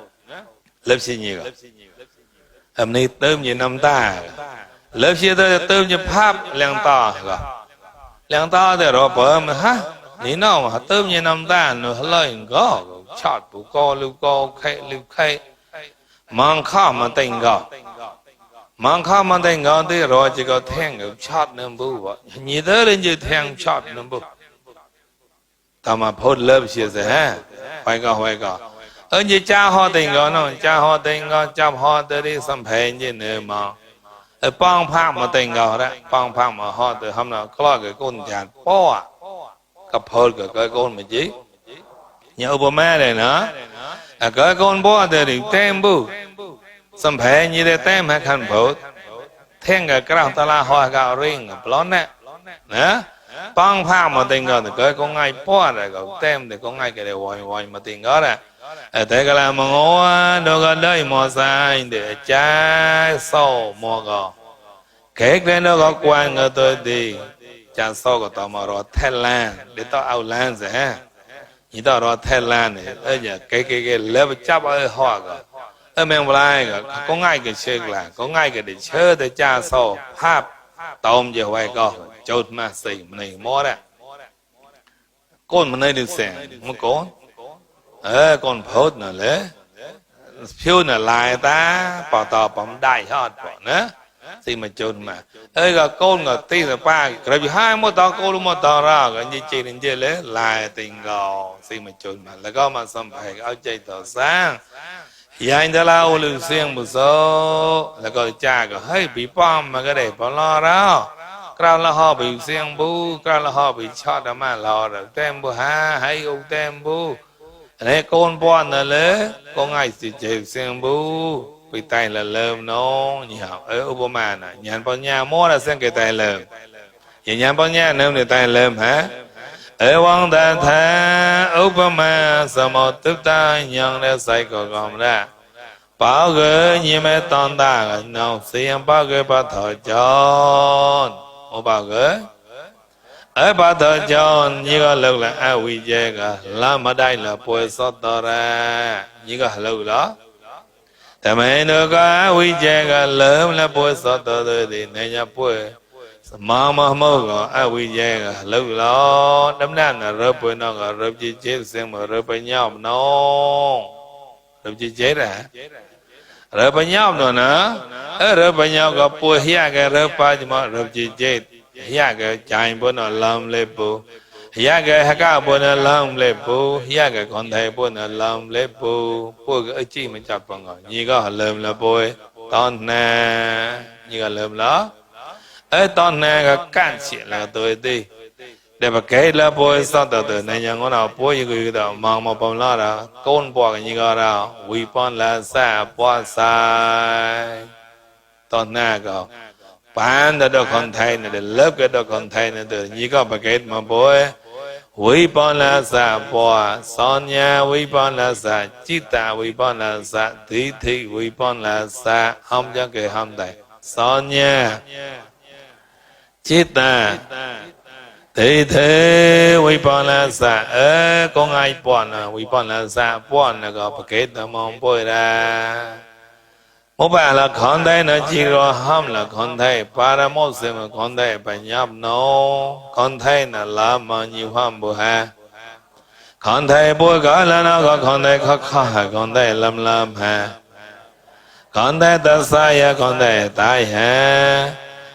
lớp xì nhiều hôm nay tôm gì nằm ta lớp xì tôi tôm gì pháp leng to thì rồi bữa mà ha ní nào mà tôm gì nằm ta nó lên có chót bù co lưu khay mang khá mà tình gò mang khá mà tình gò thì rồi chỉ có thèn cái chót nằm bù vậy nhìn tới lên chỉ thèn chót nằm bù ta mà phốt lớp xì rồi ha phải có ở như cha họ tình gò nó cha họ tình gò cha họ tới đi xăm phèn như nữa mà ở bang phang mà tình gò đó bang phang mà họ từ hôm nào có cái con chặt po cặp phốt cái con mà chí như Obama này nữa cái con po thì tem bù xăm phèn như thế tem hay khăn phốt thèn cái cào ta la hoa cào ring plon nè nè bang phang mà tình gò thì cái con ngay po rồi cái tem thì con ngay cái đều hoài mà tình gò này ở đây cái là mong ngô đâu có đây mò sai để cha sâu mò gò cái nó có quan ở tôi đi cha sâu của tao mà rồi Thái Lan để tao ao lan rồi ha như tao rồi Thái Lan này ở nhà cái lớp chấp ở họ gò ở miền Lai gò có ngay cái chơi là có ngay cái để chơi để cha sâu pháp tôm giờ vậy gò chốt mà xì này mò đó con mình này được xem một con con phốt nè lẽ phiêu nè lại ta bỏ tờ bấm đại hết bỏ nữa thì mà chôn mà cái con là tí là ba rồi hai một tờ con một tờ ra cái như chị đến chơi lẽ lại tình gò thì mà chôn mà là có mà xâm phải áo chơi tờ sáng giờ anh ta lao lưu xiên một số là có cha có hay bị bom mà cái để bỏ lo đó cái là họ bị xiên bu cái là họ bị chót đó mà lo rồi tem bu ha hay u tem bu này con bọn là lẽ con ai thì chịu xem bố bị tay là lơm nó nhiều ở Obama nè nhàn bao nhà mua là xem cái tay lơm vậy nhàn bao nhà nếu người tay lơm hả ở quang ta tha Obama sao một tiếp ta nhận để sai có gom ra bảo gỡ như mấy toàn ta nào xem bảo gỡ bảo thở chọn một bảo gỡ ở ba thợ chọn như có lực là ai quy chế cả làm ở đây là bồi sót to ra như có lực đóแต่ไม่được có ai quy chế cả lớn là bồi sót to rồi thì này nhà bồi mà mơ có ai quy chế cả lực đó đâm ra là rớp bồi nó cả rớp chi chế xem mà rớp bồi nhau nó rớp chi chế ra rớp bồi nhau nữa nữa ở rớp bồi nhau có bồi hia cái rớp ba chứ mà rớp chi chế ya cái chạy bữa nó làm lệ bù ya cái hắc cá bữa nó làm lệ bù ya cái con thầy bữa nó làm lệ bù bữa cái chi mình chặt bằng rồi như có làm là bồi toàn nè như có làm đó ở toàn nè cái can chuyện là tôi đi để mà cái là bồi sao từ này nhà con nào bồi như cái đó mà bằng lá đó con bò cái như cái đó vi phạm là sa bò sai toàn nè cái bạn đã được con thầy này để lớp cái được con thầy này từ như có bài kết mà bố vi phạm là sa bò son nhà vi phạm là sa chita vi phạm là sa thị vi phạm là sa không cho cái không thầy son nhà chita thị vi phạm là sa con ai bọn là vi phạm là sa bọn là có bài kết mà mong bố ra một bài là con thầy nó chỉ có ham là con thầy paramount xem mà con thầy phải nhập nó con thầy là làm mà nhiều ham bù ha con thầy bùi gọi là nó có con thầy khó con thầy làm ha con thể ta sai con thể tai ha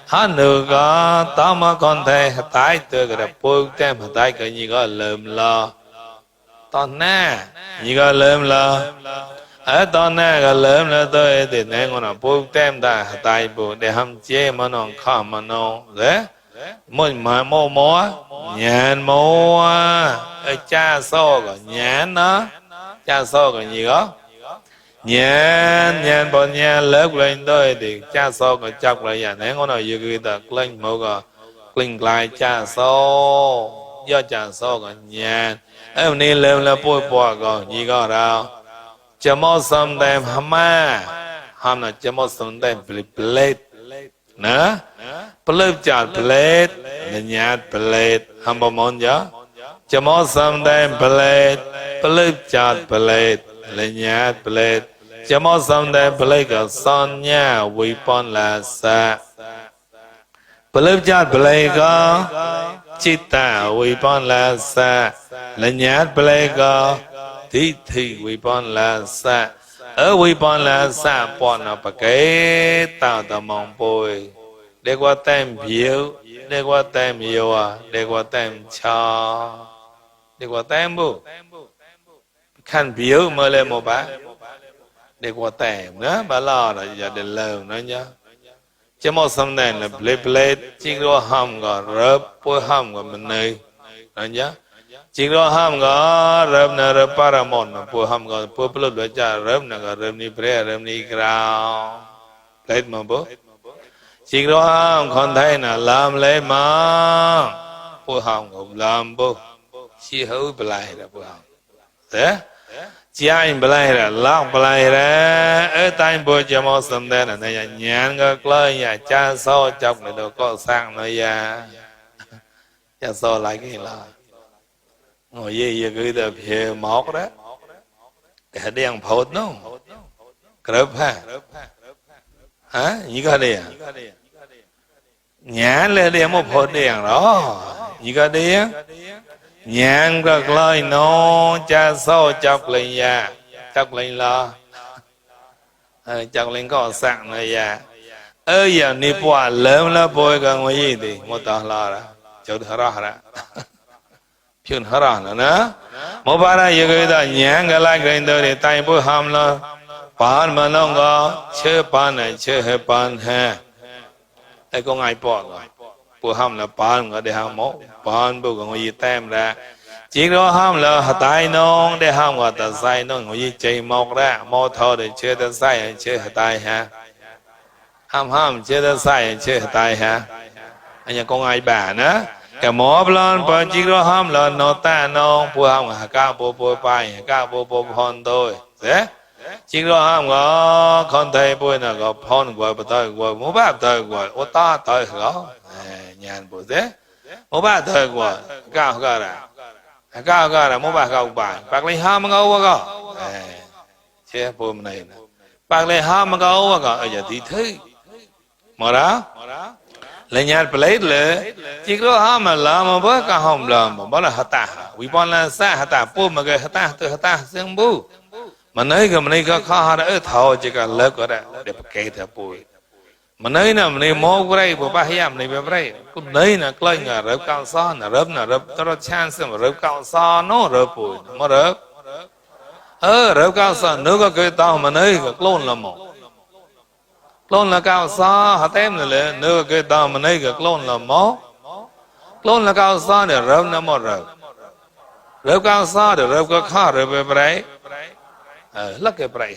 hắn nữ có tao mà con thể tai từ cái bôi tem tai cái gì có lượm lo tòn na gì có lượm lo ở tòn na cái lượm lo tôi thì nên con nào bôi tem ta tai bôi để ham chế mà nó khó mà nó đấy mình mà mua nhàn mua cha so có nhàn nó cha so có gì đó nhàn bọn nhàn lớp lên tôi thì cha so có chọc lại nhà nén con nào vừa người ta lên một cái linh lại cha so do cha so có nhàn em đi lên là bôi bò có gì có đâu chấm mốt xong đem ham là chấm mốt xong đem plate nữa plate chặt plate là nhạt plate ham bao món nhá chấm mốt xong đem plate chặt plate là nhạt plate chấm mốt xong đem plate có son nha vi pon là sa plate chặt plate có chita vi pon là sa là nhạt plate có thi vi pon là sa ở vi pon là sa pon nó bạc cái tạo tờ mong bồi để qua tem biểu để qua tem yêu để qua tem cho để qua tem bu khăn biểu mới lên một bả để qua tem nữa bà lo là giờ để lờn nữa nhá chứ một xong này là plate chỉ có hầm có rớp bôi hầm có mình này rồi nhá chỉ có hầm có rớp nè rớp paramon bôi hầm có bôi plate đối cha rớp nè có rớp ni pre rớp ni grau plate mà bố chỉ có hầm con thấy là làm lên mà bôi hầm cũng làm bố chỉ hữu lại là bôi hầm thế chỉ anh lại là lóc lại ra ở tay bôi cho một xong đây là này nhàn cái lời nhà cha sau chọc này đâu có sang nơi ya cha sau lại cái là ngồi gì cứ được hiểu móc đó để đèn phốt nó cướp hả như cái này nhàn lên đèn một phốt đèn đó như cái đèn nhàn cái lời nó cha sau chọc lên ya chọc lên lo chọc lên có sang nơi ya giờ ni qua lớn là bôi cái ngồi gì thì một tờ lo đó chỗ thở ra chuyện hở ra nữa một bà ra giờ người ta nhàn cái lại cái đó để tay bôi hầm là pan mà nó có chơi pan này chơi hết pan ha ai có ai bỏ rồi bôi hầm là pan người để hầm mốt pan bôi cái gì tem ra chỉ có hầm là tay nó để hầm người ta say nó người gì chơi mọc ra mò thò để chơi ta say chơi tay ha hầm chơi ta say chơi tay ha anh nhà con ai bà nữa cái mỏ lên bên chỉ có hầm là nó ta nó bùa hầm hà ca bùa bài ca bùa hòn thôi thế chỉ có hầm có con thấy bùa là có hòn gọi bùa tới gọi mua bát tới gọi ô ta tới đó nhàn bùa thế mua bát tới gọi cao ra mua bát cao bài bạc lấy hầm ngâu quá cơ chế bùa này bạc lấy hầm ngâu quá cơ ở giờ thì thứ mà đó lấy nhát plate le chỉ có ham mà làm mà bớt cả hòm làm mà bớt là hata vì bọn là sa hata pu mà cái hata từ hata xem bu mà nơi cái khó đã ở thầu chỉ cả lớp có đã để cái theo pu mà nơi nào nơi mò cái bộ ba hiểm này về cái cũng nơi là coi là rớp cao sa là rớp tao chance mà rớp cao sa nó rớp pu mà rớp cao sa nếu có cái tao mà nơi cái clone là một clone là cao sa hạt tem này nữa cái tao mà này cái clone là mó clone là cao sa để rớp nó mò rớp cao sa để rớp có khó rớp về bãi lắc cái bãi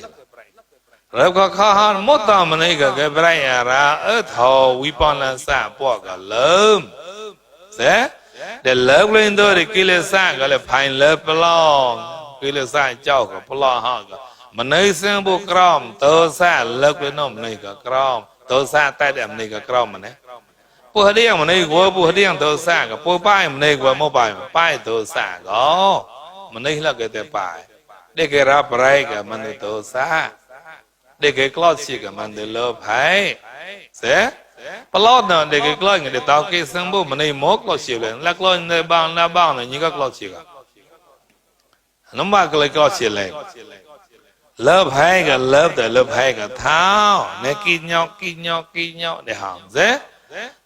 rớp có khó hơn một tao mà này cái bãi ra ở thầu vi pon là sa bỏ cả lớn thế để lớp lên thôi thì kia là sa gọi là phải lớp lo kia là sa cháu của lo họ mà nơi xem bộ crom tơ xa lợp lên nôm này cả crom tơ xa tay đệm này cả crom mà này bộ điên mà này của bộ điên tơ xa cả bộ bài mà này của mô bài bài tơ xa đó mà này là cái tơ bài để cái rap rai cả mà này tơ xa để cái cloth chỉ cả mà này lợp hay sẽ plot nào để cái cloth người để tao cái xem bộ mà này mốt cloth chỉ lên là cloth này bao này như các cloth chỉ cả nó mà cái cloth chỉ lên lớp hai cái lớp từ lớp hai cái thao này kỳ nhóc để hỏng dễ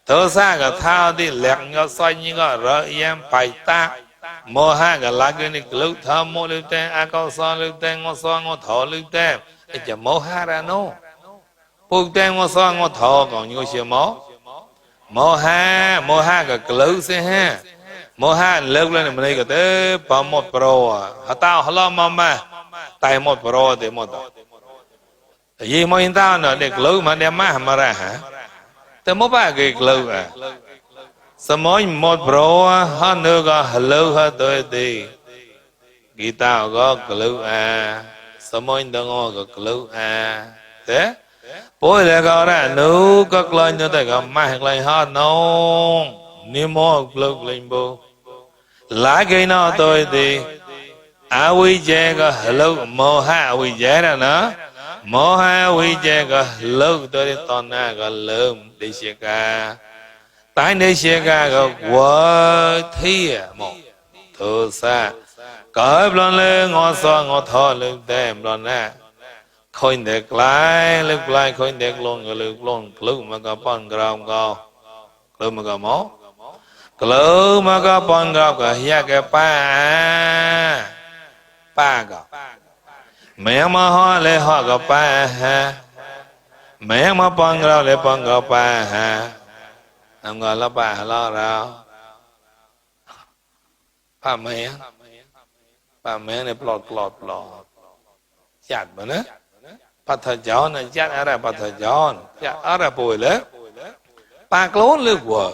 thơ xa cái thao đi lẹt nhau xoay như cái rỡ em bài ta mô hai cái lá cái này lưu thơm mô lưu tên a cao so lưu tên ngô so ngô thọ lưu tên chỉ mô hai ra nô bục tên ngô so ngô thọ còn như cái mô ha cái lưu xe ha mô ha lớp lên mình đây cái tế bỏ một pro à tao hả lo mà tay một pro thì một gì mà hiện tao nữa để lưu mà đem mà ra hả tôi mới ba cái lưu à sao mỗi một pro hơn nữa có lưu hơn tôi thì cái tao có lưu à sao mỗi đứa có lưu à thế bố lại có ra nữ các lên như thế có mai lại hơn nông nếu một lưu lên bố lá cái nó tôi thì quy chế có lưu mô ha quy chế ra nữa mô ha quy chế có lưu tôi đi toàn na có lưu đi xe ca tại đi xe ca có quá thi một thưa xa có lần lên ngõ so ngõ thọ lên tem lần na khôi đẹp lại lúc lại khôi đẹp luôn cái lúc mà có bọn gạo có lúc mà có máu lúc mà có bọn gạo có ya cái ba cái mẹ mà họ lấy họ có ba ha mẹ mà bọn gạo lấy bọn gạo ba ha ông gọi là ba lo ra ba mẹ này plot chặt mà nữa bắt thợ giòn này chặt ở đây bắt thợ giòn chặt ở đây bồi lẽ ba clone lừa vợ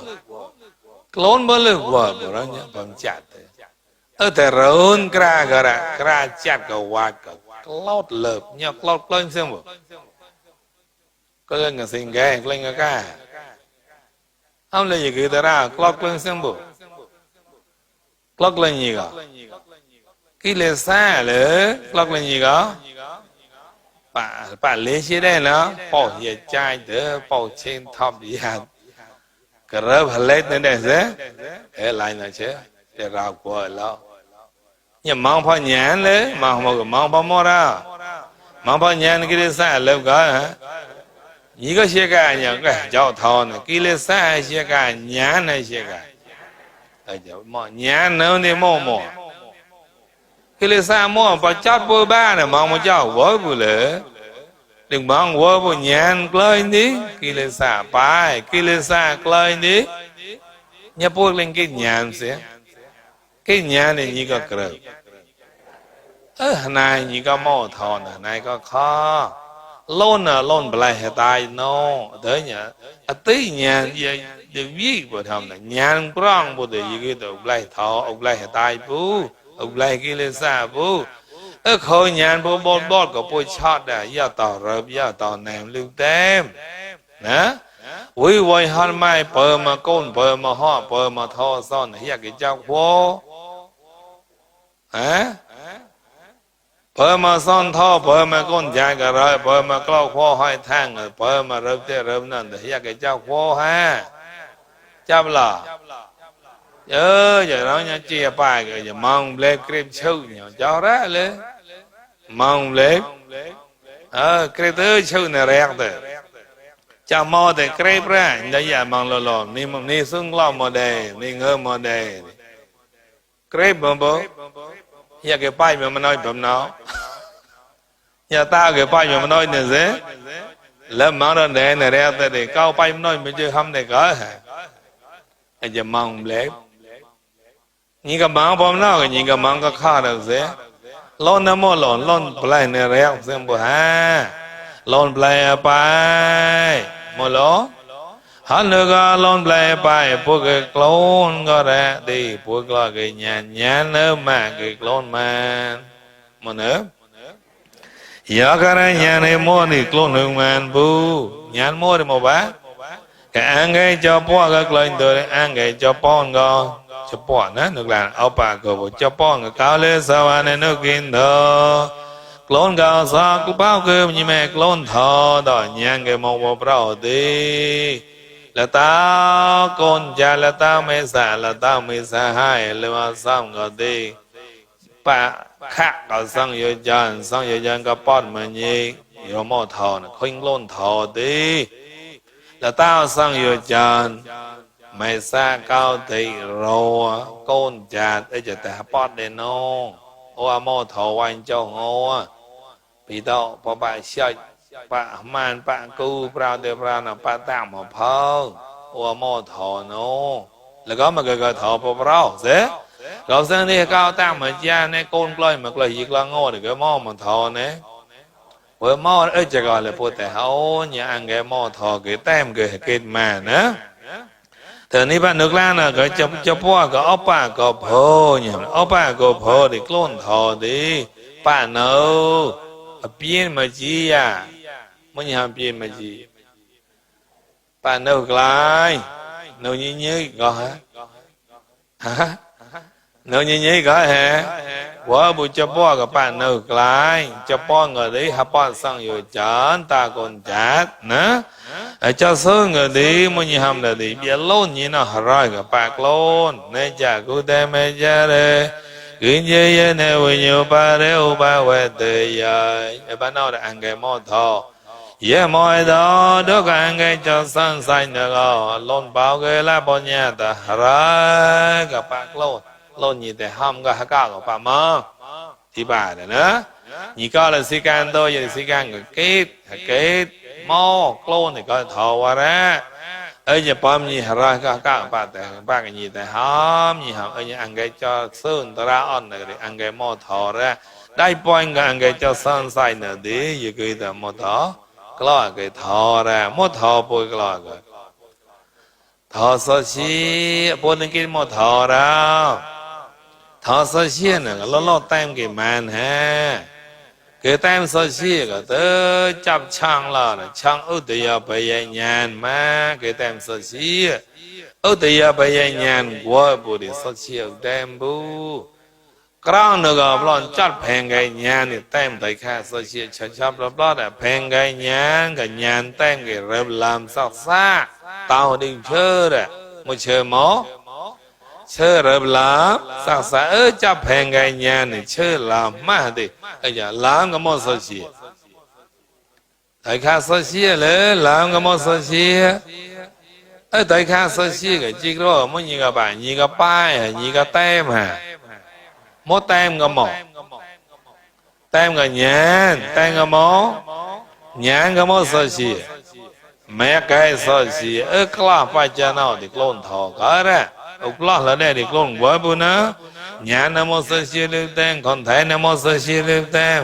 clone mới lừa vợ của nó nhá bằng chặt ở thế rốn kra chặt cái quạt cái clot lợp nhá clot lên xem bộ có lên cái sinh cái lên cái cá ông lấy gì cái ra clot lên xem bộ clot lên gì cả cái lệ xa lỡ clot lên gì cả bà lấy xe đây nó bỏ về chai đỡ bỏ trên thọp đi hạt cái rớp hạt lết đến đây thế thế lại là chứ để rào của nó nhưng mong phải nhãn lấy mong phải mua ra mong phải nhãn cái lệ xa lớp có hả như có xe cả nhờ cái cháu thọ này cái lệ xa xe cả nhãn này xe cả nhãn nữa đi mua cái lệ xa mua phải chót bôi ba này mong một cháu với bùi lửa đừng mong với bùi nhàn lên đi cái lệ xa bài cái lệ xa lên đi nhà bùi lên cái nhàn sẽ cái nhàn này như có cờ này như có mô thọ này có khó lôn bላይ hệ tài nó tới nhà tí nhàn để viết vào thầm này nhàn prong bùi để như cái đồ bላይ thọ ông bላይ hệ tài bù ông lại cái lệ xa bố ở khôi nhàn bố bót của bố chót đã ya tỏ rợp ya tỏ nèm lưu tem nè quý vôi hòn mai bờ mà côn bờ mà họ bờ mà thọ son ya cái cháu bố hả bờ mà son thọ bờ mà côn dài cả rồi bờ mà câu khô hai thang rồi bờ mà rợp thế rợpนั่นya cái cháu bố ha chấp là giờ đó nha chia bài rồi giờ mong lên krem sâu nhỏ cho ra lên mong lên krem tới sâu này rẹt rồi cho mò thì krem ra bây giờ mong lò ni sung lo mò đề ni ngơ mò đề krem bố giờ cái bài mà nói bấm nó giờ tao cái bài mà nói này dễ lên mong đó đề này rẹt thì câu bài mà nói mình chưa không để có hả giờ mong lên những cái món bom nó những cái món có khó được thế lon nó mua lon play này rẻ xem bữa ha lon play bài mua lố hắn nữa lon play bài buộc cái clone có ra đi buộc là cái nhà nữa mà cái clone mà một nữa giờ cái này nhà này mua thì clone hương man bu nhà mua thì một bát cái ăn cái cho po cái lên từ ăn cái cho pon go cho bỏ nè nước là ao bà của cho bỏ người cao lên sao anh ấy nước kinh thơ clone cao sao cứ bao cơm như mẹ clone thọ đòi nhang cái mong một bảo đi là tao con cha là tao mới xả hai là mà xong rồi đi bà khác có sang yêu chân có bọt mà nhị yêu mô thọ nó khuyên lôn thọ tí là tao sang yêu chân mày xa cao thị rô côn chạt ấy cho ta bọt đền nô ô mô thọ quanh cho ngô bị đâu bỏ bà xài bà man bà cu bà đề bà nó bà tạm mà phơ ô mô thọ nô là có mà cái thọ bà bà dễ rồi sang đi cao tạm mà cha này côn plei mà plei gì là ngô thì cái mô mà thọ này với mô ấy chỉ gọi là phụ thể hậu nhà ăn cái mô thọ cái tem cái kết mà nữa thời này bạn nước lan là cái chấp qua cái ốc ba cái phô nhỉ ốc ba cái phô thì clone thọ đi bạn đâu biên mà gì à muốn làm biên mà gì bạn đâu lại đâu như gọi hả đâu như gọi hả quá buổi chấp qua cái bạn đâu lại chấp qua người đấy hấp qua sang rồi chán ta còn chát nữa cho số người đi muốn làm là đi biết lôn như nó rồi cái bạc lôn nên chả cứ đem mẹ cha đây cứ như này với nhiều ba đều ba về từ giờ bạn nói là ăn cái món thọ yeah mọi đó đứa cái ăn cái cho sang xanh được rồi lôn bao cái lá bao nhiêu ta rồi cái bạc lôn như thế ham cái cao của bà mơ thì bà đấy nữa nhị coi là sĩ can tôi giờ sĩ can cái kết mò clone thì coi thọ qua ra ở nhà bom như ra các bạn ba cái gì tại hóm như hóm ở nhà ăn cái cho sơn ta ra on này ăn cái mò thọ ra đây point cái ăn cái cho sơn sai nữa đi giờ cái ta mò thọ cái cái thọ ra mò thọ bôi cái cái thọ sơ chi bôi cái mò thọ ra thọ sơ chi này lo tem cái màn ha cái tem sơ chi cái tới chắp chang là chang ưu tiên bây giờ nhàn mà cái tem sơ chi ưu tiên bây giờ nhàn qua bù đi sơ chi tem bù cái nữa cái bọn chặt phèn cái nhàn thì tem tới khác sơ chi chắp đó là phèn cái nhàn tem cái rệp làm sắc xa tao đi chơi đấy một chơi mó chơi rệp làm sắc xa chắp phèn cái nhàn thì chơi làm mà đi bây giờ làm cái món sơ chi tại khác sơ chi là làm cái món sơ chi ở tại khác sơ chi cái chỉ đó mới như cái bài như cái bài như cái tem hả món tem cái món tem cái nhàn tem cái món nhàn cái món sơ chi mẹ cái sơ chi ở cái phải cho nó thì clone thọ cái đó lúc là đây thì clone với bữa nữa nhà nam mô sơ chi lưu tên còn thấy nam mô sơ chi lưu tên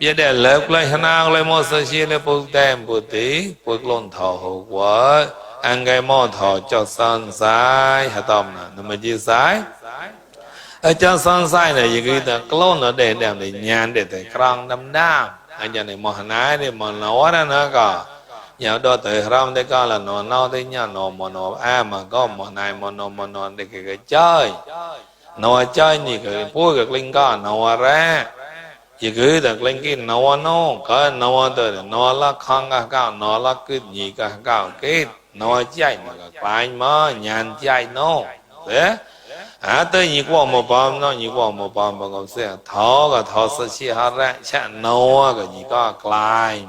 bây giờ lớp lại nào lại mô sơ chi lưu bút tên bút tí bút lôn thọ hữu quả ăn cái mô thọ cho sân sai hả tôm nè nó mới chia sai ở cho sân sai này gì cái clone nó để đem để nhàn để để krang đâm đam anh nhà này mò nái để mò nấu đó nữa cả nhà đó tới ram để coi là nó tới nhà nó mà có mò này mò nó để cái chơi nó chơi như cái bùi cái linh có nó ra chỉ cứ được linh cái nó có nó tới nó là khang cái cao nó là cái gì cái cao cái nó chạy mà cái bài mà nhàn chạy nó đấy tới như qua một bom nó như qua một bom bằng cái xe thọ sơ chi ha ra chạy nó cái gì có climb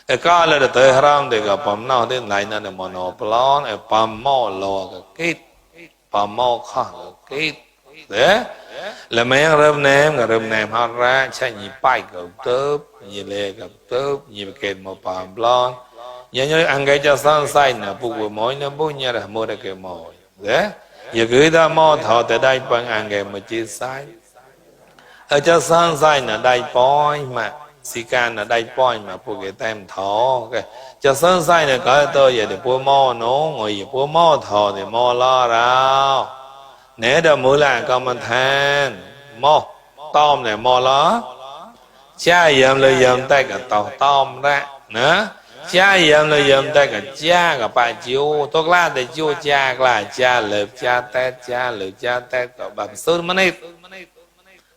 cái có là tới ram để cái bom nó đến lại nó là nó plon cái bom mò lo cái bom mò khang cái đấy là mấy rơm nem họ ra chạy nhị bay cầu tớp nhị lê cầu tớp nhị kẹt một bàm lon nhớ ăn cái cho sang say nè bụng của mồi nó bụng nhớ là mua được cái mồi đấy giờ cứ ta mò thọ tới đây bằng ăn cái mà chia sai ở cho sang say nè đây point mà si can là đây point mà bụng cái tem thọ cái cho sang say nè có tôi giờ để bua mò nó ngồi giờ bua mò thọ thì mò lo ra nếu đó mũi là con mình than mò tôm này mò lá cha dầm lời dầm tay cả tàu tôm ra nữa cha dầm lời dầm tay cả cha cả bà chiu tôi la để chiu cha là cha lợp cha tét cả bà sơn mà này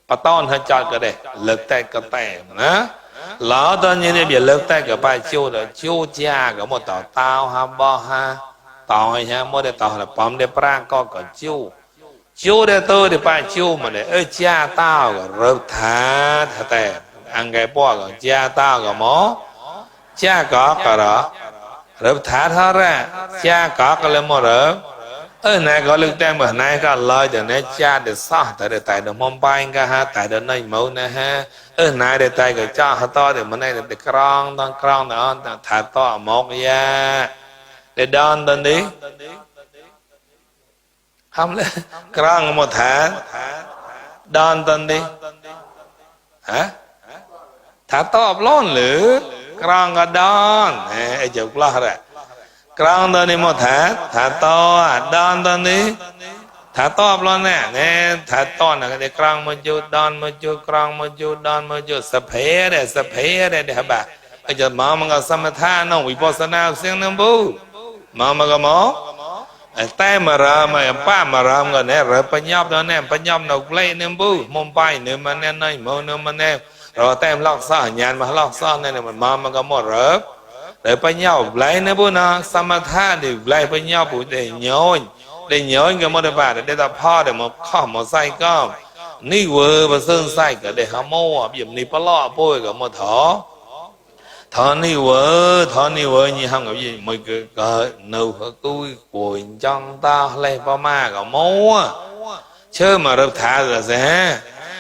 bà ton hơi chọn cái đấy lợp tét cả tè nữa lỡ tôi như này bị lợp tét cả bà chiu rồi chiu cha cả một tàu ha bo ha tàu ha mua để tàu là bấm để prang co cả chiu chiếu để tôi để ba chiếu mà để ơi cha tao rồi rớt thả thả tè ăn cái bò rồi cha tao rồi mó cha có cả đó rớt thả ra cha có cái lên mò rớt ơi này có lực tem bữa nay có lời để này cha để sao tại để tại được mong bay cả ha tại được này mẫu nè ha ơi này để tại cái cha họ to để bữa nay để krong đó thả to một ya để đón tên đi không lẽ krong một thả đón tên đi hả thả to lon lử krong cái đón nè chụp lo rồi krong tên đi một thả to đón tên đi thả to lon nè thả to là cái krong một chút đón một chút krong một chút đón một chút sập hé để hả bà bây giờ mà có samatha nó vipassana siêng năm bu mà có mỏ tay mà ra mà pa mà ra rồi nè rồi pa nhóc đó nè pa nhóc nó lấy năm bu mông bay nữa mà nè nói mông nữa mà nè rồi tay lọc sao nhàn mà lọc sao nè mà có mỏ rớp để pa nhóc lấy nữa bu nó samatha thì lấy pa nhóc bu để nhoi cái mỏ bà để ta pha để một kho một sai con ni vừa và sơn sai cả để hàm mô điểm ni pa lo bôi cả một thọ ni vợ như không có gì mày cỡ nâu tôi quỳ trong ta lấy bao ma cả mô chứ mà được thả rồi sẽ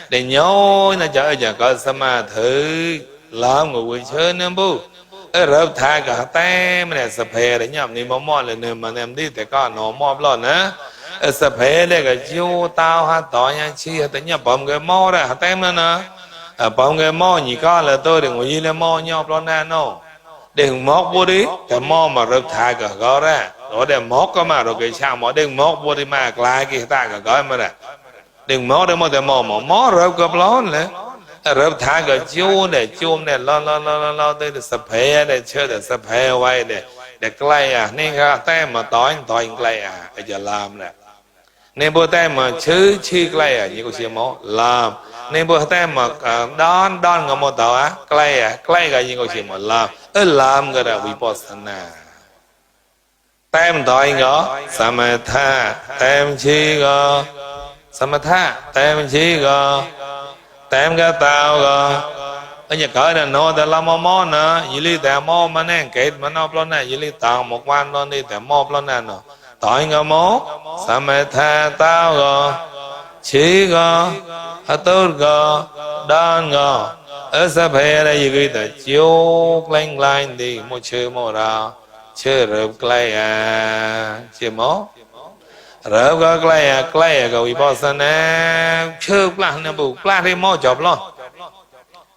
để nhói nó chờ có sama thử làm người quỳ chơi nữa bu rồi thả cả tay mà để sập hè để nhầm ni mò lên nữa mà em đi để có nó mò lon nữa sập hè để cái chiêu tao ha tỏ nha chi để nhầm bấm cái mò ra tay nữa nè bóng cái mò nhỉ có là tôi đừng có gì là mò nhọc lo nè nó đừng móc vô đi cái mò mà rớt thả cả gói ra rồi để móc có mà rồi cái sao mò đừng móc vô đi mà lại cái ta cả gói mà nè đừng móc để mò rớt cặp lón nữa rớt thả cả chuông để lo tới sập hè để chơi để sập hè quay để clay nên cái tay mà tỏi clay bây giờ làm nè nên bữa tay mà chứ chi clay như cô mò làm nên bữa tay mà đón ngắm một tàu clay cái gì cũng chỉ một làm cái là vipassana tem tỏi ngó samatha tem chi go samatha tem chi go tem cái tao go ở nhà cởi là nó để làm món nữa như lý tại món mà nè kể mà nó plon này như lý tao một quan nó đi tại món plon này nó tỏi ngó món samatha tao go chi go tốt go đan go ở sắp hè đây gì cái chiếu lanh lanh đi mua chơi mua ra chơi rượu clay chơi mó rượu có clay có vipassana chơi plan nè bu plan thì mó chọc lo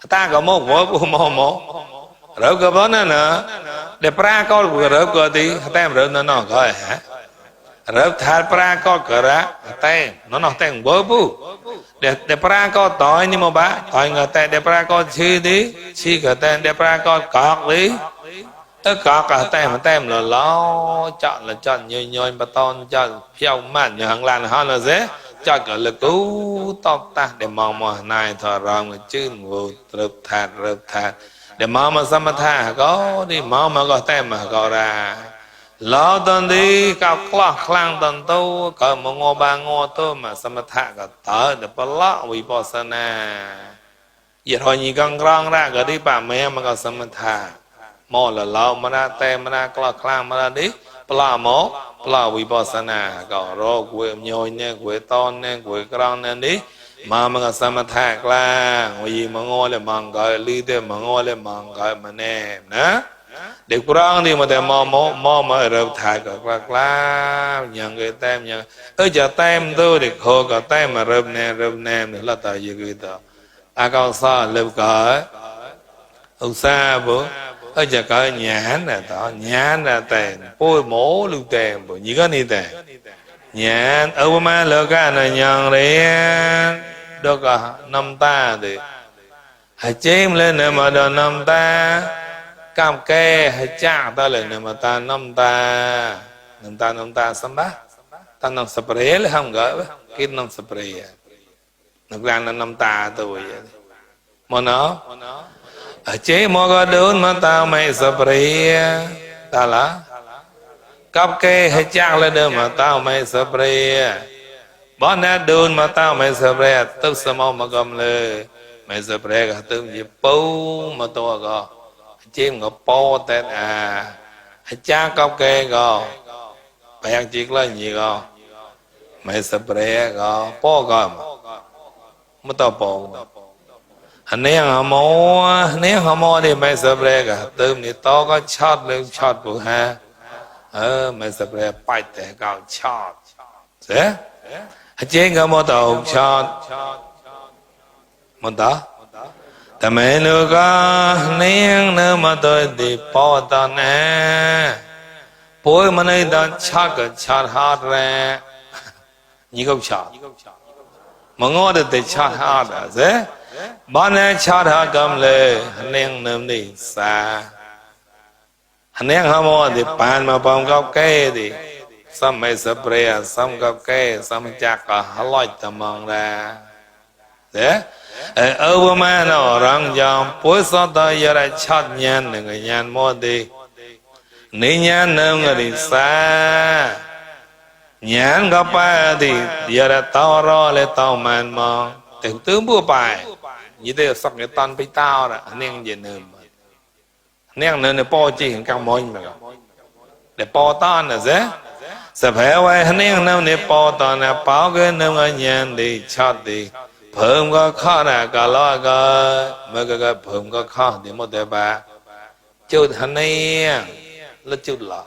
ta có mó mó rượu có bón nè để pra con của rượu có tí ta rượu nó coi hả rượu thà pra con cỡ ra tay nó tay bơ bu để pra con tỏi nhưng mà bá tỏi người ta để pra con chi cả tên để pra con cọt đi cọt cả tem là lo chọn nhoi bà ton chọn phiêu mặn như hàng lan họ là dễ chọn cả là cứu tóc ta để mò này thọ rong người chưng vô rượp thạt để mò mà samatha có đi mò mà có tem mà có ra lo tên đi cao khlang tên tu có một ngô ba ngô tu mà samatha có tớ để bà lo vipassana vậy thôi nhỉ con rong ra có đi bà mẹ mà có samatha mò là lo mà ra tem mà ra khlang mà ra đi bà lo vipassana có rô quê nhồi nè quê ton nè quê krong nè đi mà có samatha là gì mà ngô là mong gọi ly thế mà ngô là mong gọi mà nè nè để kurang đi mà để mò mà rượu thải cả nhận cái tem nhận ở giờ tem tôi để khô cả tem mà rượu nè nữa là tại gì cái đó con sa rượu cả ông sa bố ở giờ cả nhãn là tiền bôi mổ lưu tiền bố như cái này tiền nhãn ở mà lỡ cái này nhận đấy đó cả năm ta thì hãy chém lên để mà đòn năm ta cam kê hay cha ta lên để mà ta năm ta samba ta năm spray là không gỡ cái năm spray nó ra là năm ta tôi mà nó chế mò có đốn mà tao mày spray ta là cam kê hay cha lên để mà tao mày spray bỏ nè đồn mà tao mày sập re tao sờ mau mà cầm lê mày sập re cả tao gì bố mà to gò chim ngọc po tên à cha cao kê gò phải ăn chiếc lên gì gò mày sập re gò po gò mà tao po anh nén họ mò thì mày sập re cả tao thì to có chót lên chót bù ha mày sập re bay té cao chót thế trên cái mô tàu chót mô tàu ta mẹ nữ có nén nữ mà tôi đi bỏ ta nè bối mà này ta chót cái chót hạt ra như câu chót mà ngó được thì chót hạt à thế bạn này chót hạt cầm lệ nén nữ đi xa nén họ mô thì bàn mà bông góc cây thì xong mày sắp rìa xong góc cây xong chắc có hả lòi tầm mong ra thế ở mà nó răng dòng bối xót tới giờ đã chót nhàn để người nhàn mô đi nếu nhàn nâng người đi xa nhàn góc ba thì giờ đã tao rõ lên tao màn mong thì tướng bùa bài như thế sắp cái toàn bị tao đó nên gì nữa nén nữa po chỉ hình cao môi mà để po tan là dễ sẽ phải vậy nén nữa để po tan là bảo cái nữa ở nhà đi chót đi phơm có khó là cả lo cái mà cái phơm có khó thì một đề ba chút hắn này là chút lọ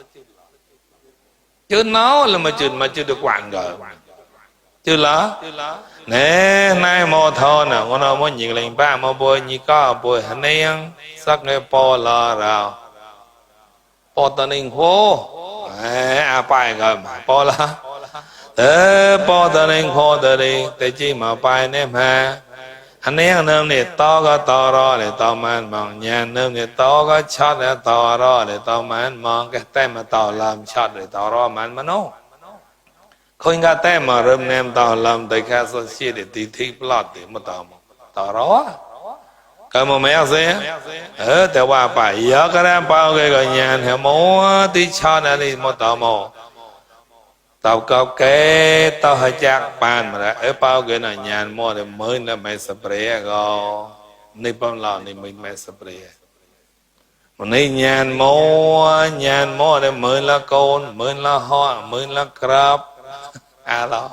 chút nó là mà chút được quảng rồi chút lọ nè nay mò thò nè con nó muốn nhìn lên ba mò bôi như có bôi hắn nén sắc nghe po lò rào po tận hình khô à bài rồi po là thế po tận hình khô từ đi để chi mà bài nè mà anh em nêm này to có to ro để to man mong nhà nêm này to có chót để to ro để to man mong cái tem mà to làm chót để to ro man mà nó không có tem mà rơm nêm to làm tới khai số chi để tí thi plot để mà to ro cái mà mẹ gìแต่ว่าไปเยอะก็ได้เปล่าcái gọi nhà thì mua tí cho này đi mua tàu mò tàu cao kế tàu hơi chắc bàn mà đã ở bao cái này nhà mua thì mới là mày spray go này bao lâu này mình mày spray mà này nhà mua thì mới là con mới là hoa mới là crab à lo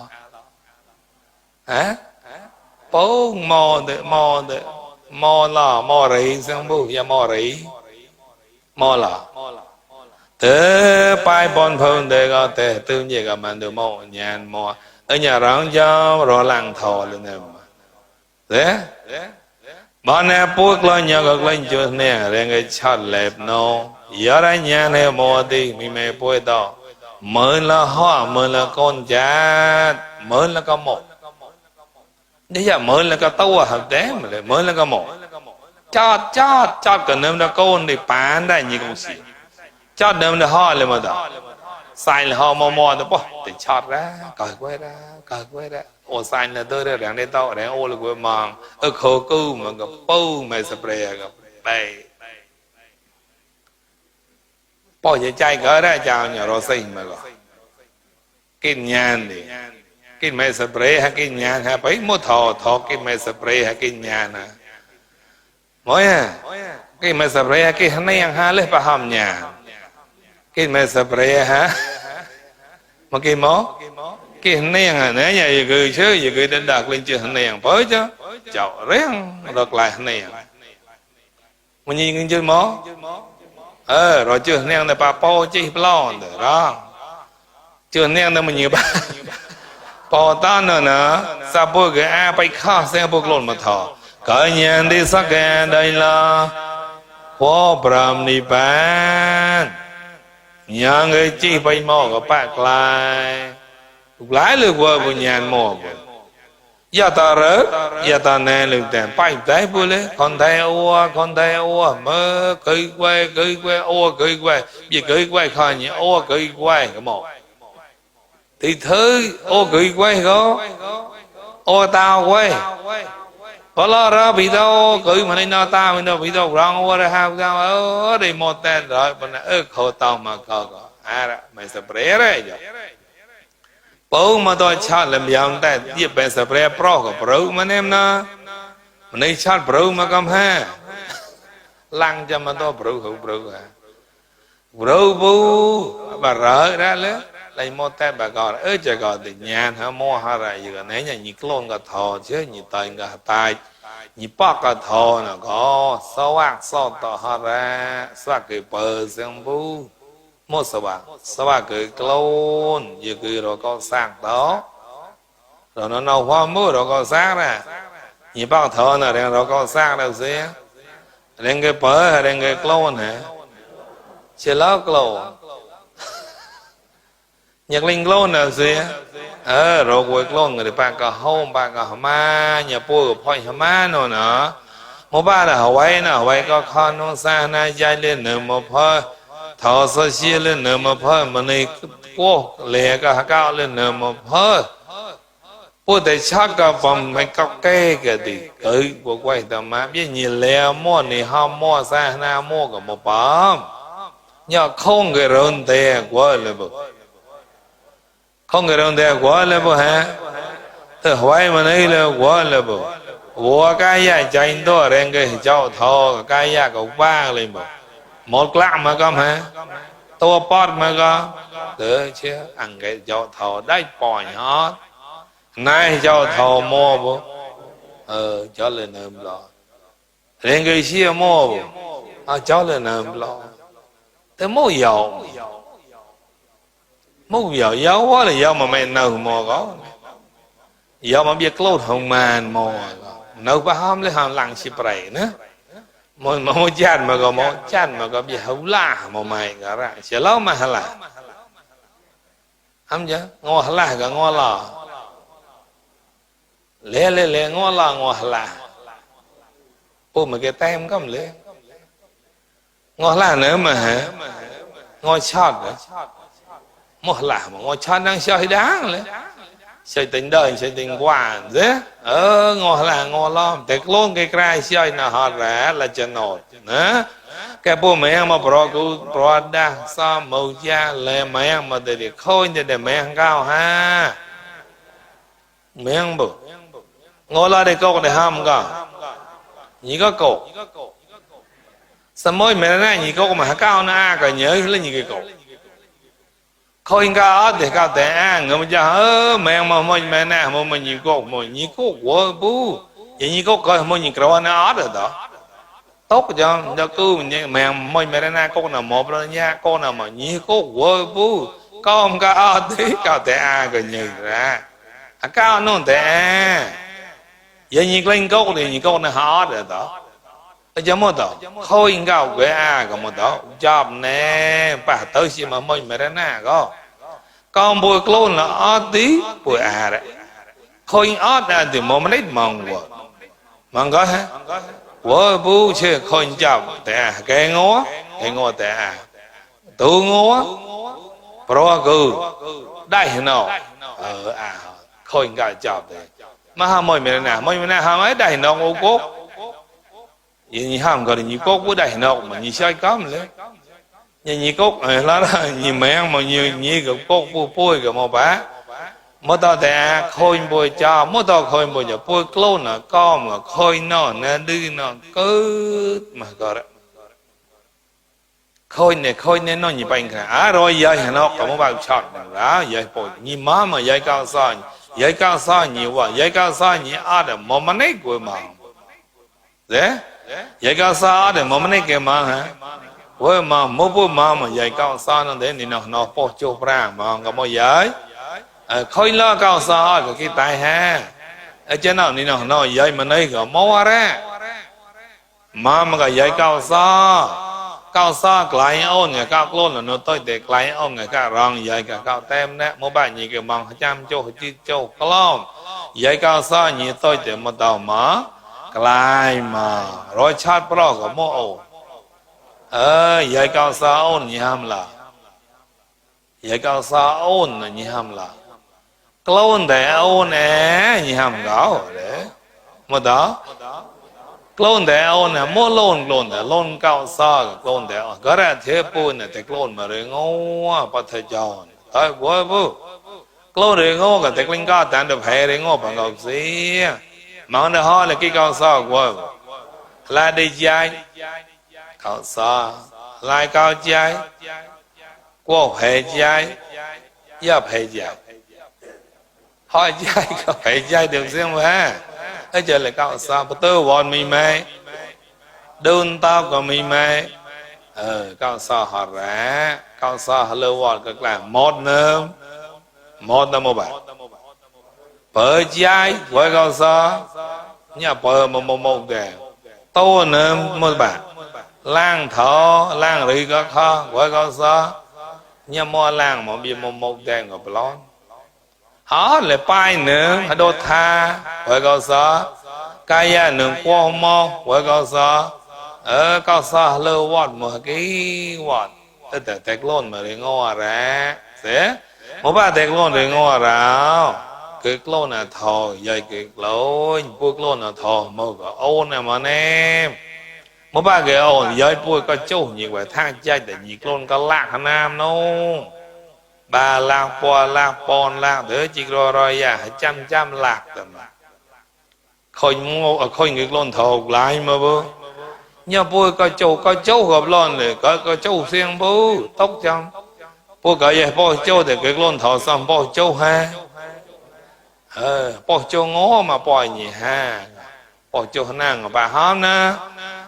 hả bố mò được mò là mò rỉ sang bu ya mò rỉ mò là thế bài bon phong để có thể tự nhiên các bạn được mò nhàn mò ở nhà răng cho rồi làng thò lên nè thế bọn này buộc lo nhà các lên chỗ nè để người chặt lẹp nó giờ đây nhà này mò đi mình mày buộc đó mới là hoa mới là con chát mới là có một bây giờ mới là cái tàu hợp đấy mà lại mới là cái mỏ chót cái nêm đó con thì bánได้như công sĩ chót nêm đó ho lên mà đó sai là ho mò đó bỏ để chót ra cởi quay ra ô sai là tôi đây đang đây tao đang ô là quay màng khô cưu mà gặp bâu mày spray gặp bay bỏ cái chai cỡ ra chào nhà rồi sinh mà gọi kinh nhàn đi cái mày spray hay cái nhà hay bấy mua thò cái mày spray hay cái nhà nè mỗi cái mày spray hay cái này yang ha lấy bà hầm nhà cái mày spray hả mà cái mó cái này yang này nhà gì cười chứ gì cười đến đạt lên chưa này yang bới chứ chậu rén được lại này mà nhìn cái chưa mó rồi chưa này yang này bà po chi lo rồi đó chưa này yang này mà nhiều bà bỏ ta nữa nè sao bố cái a bay khá sẽ bố lộn mà thọ cái nhà đi sắc cái đây là hoa bram ni ban nhà người chi bay mò có bạc lại lừa qua của nhà mò giờ ta rớt giờ ta nè lừa tiền bay tới bố lấy con thấy ô mơ cười quay ô cười quay vì cười quay khỏi nhỉ ô cười quay cái mò thì thứ ô cười quay có ô tao quay có lo ra bị đâu cười mà nên nó tao mình đâu bị đâu rong ô ra hao tao ở đây một tên rồi bên này khổ tao mà có à mày spray đấy bố mà tôi chát làm yam tại tiếp bên sập re pro của bro mà nem na này chát bro mà cầm ha lăng cho mà tôi bro hữu bro à bro bu bà rỡ ra lấy lấy một tay bà gọi ơi trời gọi thì nhàn hả mua ha ra giờ nãy nhà nhị clone cả thò chứ nhị tay cả tay nhị bác cả thò nè có sao ác sao tỏ ha ra sao cái bờ xem bu một sao cái clone giờ cái rồi có sang đó rồi nó nấu hoa mưa rồi có sang nè nhị bác thò nè rồi có sang đâu xí đang cái bờ hay đang cái clone hả chỉ là clone nhạc linh clone nào gì rồi quay clone người ta có home ba có ma nhà bố của phơi ma nó nữa một ba là Hawaii có con nó xa na dài lên nữa một phơi thọ sơ xia lên nữa một phơi mà này bố lẹ có cao lên nữa một phơi bố để chắc cả phòng phải cọc cây cái gì tới bố quay tầm má biết nhìn lẹ mua này ham mua xa na mua cả một bám nhờ không cái rốn tè quá là bố không cái rốn tè quá là bố hả từ Hawaii mà này là quá là bố bố cái gì chạy đó đang cái cháu thò cái gì cậu ba lên bố một lạng mà con hả to pot mà con được chứ ăn cái cháu thò đáy bòi hết nay cháu thò mua bố cháu lên nằm lo lên cái xia mua bố cháu lên nằm lo thế mua dầu quá là dầu mà mẹ nấu mò có dầu mà biết lốt hồng màn mò nấu ba hôm lấy hàng lăng xì bể nữa mua chăn mà có biết hấu la mà mày cả ra sẽ lâu mà hả là không chứ ngô hả là cả ngô lò lê ngô lò ngô hả là bố mà cái tem có mà lê ngô hả là nữa mà hả ngô chót rồi ngô hả là mà ngô chót đang chơi đáng lẽ chơi tình đời chơi tình quả dễ ngô hả là ngô lo để luôn cái cái chơi nào họ rẻ là chân nổi nữa cái bố mẹ mà pro đa sao màu da lẹ mẹ mà để khôi để mẹ cao ha mẹ bố ngô lo để câu để ham cả nhỉ có cổ sao mỗi mẹ này nhỉ câu mà cao na cả nhớ lên nhỉ cái cổ khôi cao để cao té người mình cho mẹ mà mẹ nè mà mình nhỉ cổ của bố vậy nhỉ cổ coi mình nhỉ cầu nó rồi đó tốt cho cứ mẹ mẹ nè cô nào một rồi nha cô nào mà nhỉ cổ của bố con cao tí cao té rồi nhỉ ra cao nó té vậy nhỉ lên cổ thì nhỉ cổ nó hot rồi đó cho một đó khôi cao cái còn một đó job nè bà tới khi mà mình mẹ nè con bùi clone là ót tí bùi đấy khôi ót thì một mình ít mong có hả của bố chơi khôi job tè cái ngó tè tu ngó pro cư đây nào khôi cao job tè mà mình mẹ nè ham ấy đây nào ô cốt vậy ham gọi là nhị cốt của đây nào mà nhị sai có mà lấy nhị cốt là nhị mẹ mà nhị cái cốt bôi cái màu bá mỗi tao để khôi bôi cho mỗi tao khôi bôi cho bôi clone là con mà khôi nó nè đi nó cứ mà gọi đó khôi này nó nhị bánh cả rồi giờ nó có một bao chọn đó giờ bôi nhị má mà giờ cao sao nhiều quá giờ cao sao nhị được một món ấy của mà đấy giờ cao sao được một món ấy của mà hả với mà mỗi bữa mà dạy cao sao nó để nó bỏ chụp ra mà có mọi giới khơi lo cao sao cái tai ha ở trên nào nó dạy mà đây có máu ra mà cái dạy cao sao lại ôn người cao luôn là nó tôi để lại ôn người cao rong dạy cả cao tem nè mỗi bạn nhìn cái mong trăm châu con dạy cao sao như tôi để một đầu mở lại mà rồi chat pro có mỗi dạy cao sao ôn như ham là dạy cao sao ôn là như ham là clone để ôn nè như ham gạo đấy mà đó clone để ôn nè mua clone cao sao clone để cái ra thế bùn này để clone mà rồi ngô bắt thấy chọn tới bố lô rồi ngô cả tịch linh có tàn được hệ rồi ngô bằng ngọc gì mong được ho là cái cao sao của là đi dài cao sao lại cao dài qua hệ dài giáp hệ dài hỏi dài có hệ dài được xem mà ấy giờ là cao sao bắt đầu bọn mình mày đơn tao của mình mày cao sao họ rã cao sao họ lưu bọn cực là một năm một bạn bởi dài với cao sao nhà bởi một kẻ tô năm một bạn lang thọ lang rì có khó với cao sao nhà mua lang một bị một đèn của blon họ lại bay nữa họ đốt tha với cao sao cái nhà nương qua mò với cao sao cao sao lưu bọn một cái bọn tất cả tech lôn mà để ngô ra sẽ một ba tech lôn để ngô ra cái lôn là thò dây cái lôn buộc lôn là thò màu có ôn này mà em một ba cái ôn dây buộc có châu nhiều vậy thang chơi để nhị lôn có lạc hà nam nó ba lạc pon lạc để chỉ rồi à trăm lạc tầm khôi cái lôn thò lại mà bố nhà bố có châu gặp lon rồi có châu xiên bố tóc trong bố cái gì bố châu thì cái lon thọ xong bố châu ha bố châu ngó mà bố nhỉ ha bố châu nàng bà hám na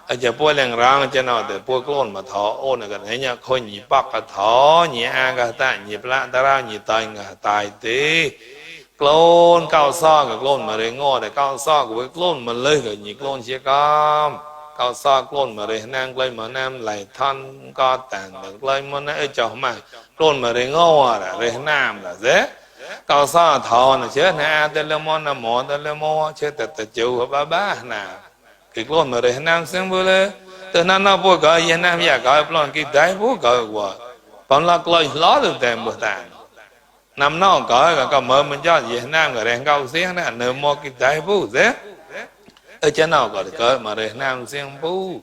ở giờ bố lên răng cho nó để bố lon mà thọ ôn cái này nhà khôi nhỉ bắc cái thọ nhỉ a cái ta nhỉ lạ ta ra nhỉ tay cái tài tí lon cao so cái lon mà để ngó để cao so cái lon mà lấy cái nhỉ lon chia cam cao so lôn mà để năng lên mà nam lại thân có tàn được lên mà nó cho mà lôn mà để ngô là để nam là dễ cao so thọ là chết na tên lên món là món tên lên món chết từ chiều ba nè cái lôn mà để nam xem vừa lên từ năm nó vừa gọi việt nam giờ gọi lôn cái đấy vừa gọi qua còn là lời lót được tiền bữa tàn năm nó gọi cả mở mình cho việt nam cái đèn cao xiên đó nửa mua cái đấy vừa dễ ở trên nào có cái mà để nam xem bù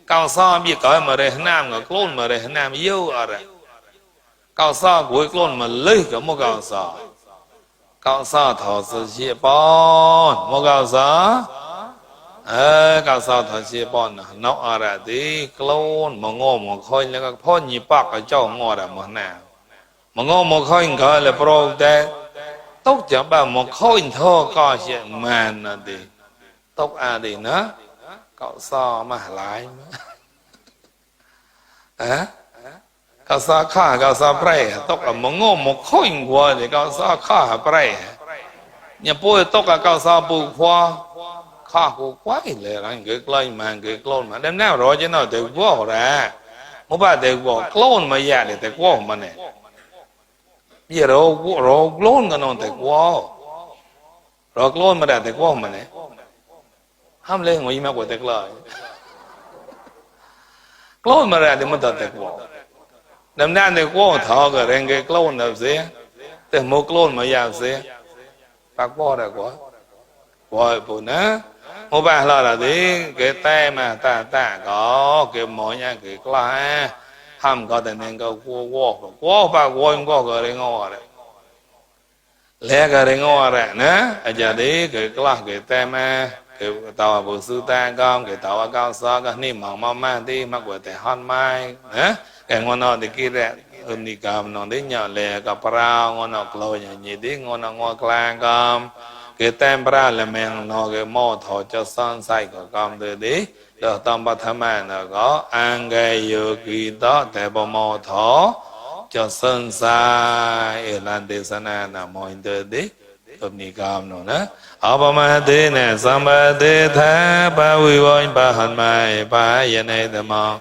cao so biết cái mà để nam có clone mà để nam yêu ở đây cao so cuối clone mà lấy cái một cao so thọ sự chia bon một cao so thọ chia bon nó ở đây thì clone mà ngô mà khơi là cái phun nhị bạc cái châu ngô là một nào mà ngô mà khơi cái là pro đây tốt chẳng bao một khơi thôi có chuyện mà là đi tóc đi nữa cậu so mà lại cậu so khá cậu so bray tóc là một ngô một khối qua thì cậu so khá bray nhà bôi tóc là cậu so bù khoa khá của quái lệ là cái lên mà cái clone mà đem nào rồi chứ nào từ qua ra một ba từ qua clone mà già để từ qua mà này bây giờ rồi clone cái non từ qua rồi clone mà đã từ qua mà này ham lên ngồi im của tịch lời clone mà ra thì mình tịch qua đâm ra thì qua thọ cái đèn cái clone đâu gì từ một clone mà giàu gì bác qua được quá bữa nữa một bà là gì cái tay mà ta có cái mỏi nha cái cla ham có đèn đèn cái qua bà qua cái đèn ngõ đấy lẽ cái đèn ngõ đấy nữa ở giờ đi cái cla cái tay mà cái tàu bồ sư ta con cái tàu cao so cái ni mỏng mà đi mặc quần tè hon mai cái ngon nó thì kia đấy đi cầm nó đi nhỏ lẹ cái prao ngon nó lôi nhà nhị đi ngon nó ngon clang con cái tem prao là mình nó cái mò thọ cho son say của con từ đi được tâm bát tham nó có ăn cái yêu kỳ đó để bao mò thọ cho son say làm để sana là mọi từ đi ni cầm nó nè Abamade ne sambade tha ba vi voi ba han mai ba yane dhamma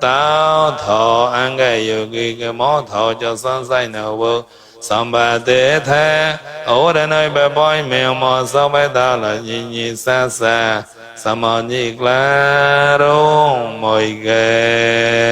tao thọ an gai yogi cái mó thọ cho san sai nào vô sambade tha ở đây nơi ba boy mèo mò sao bay ta là nhị xa xa samani claro mọi ghê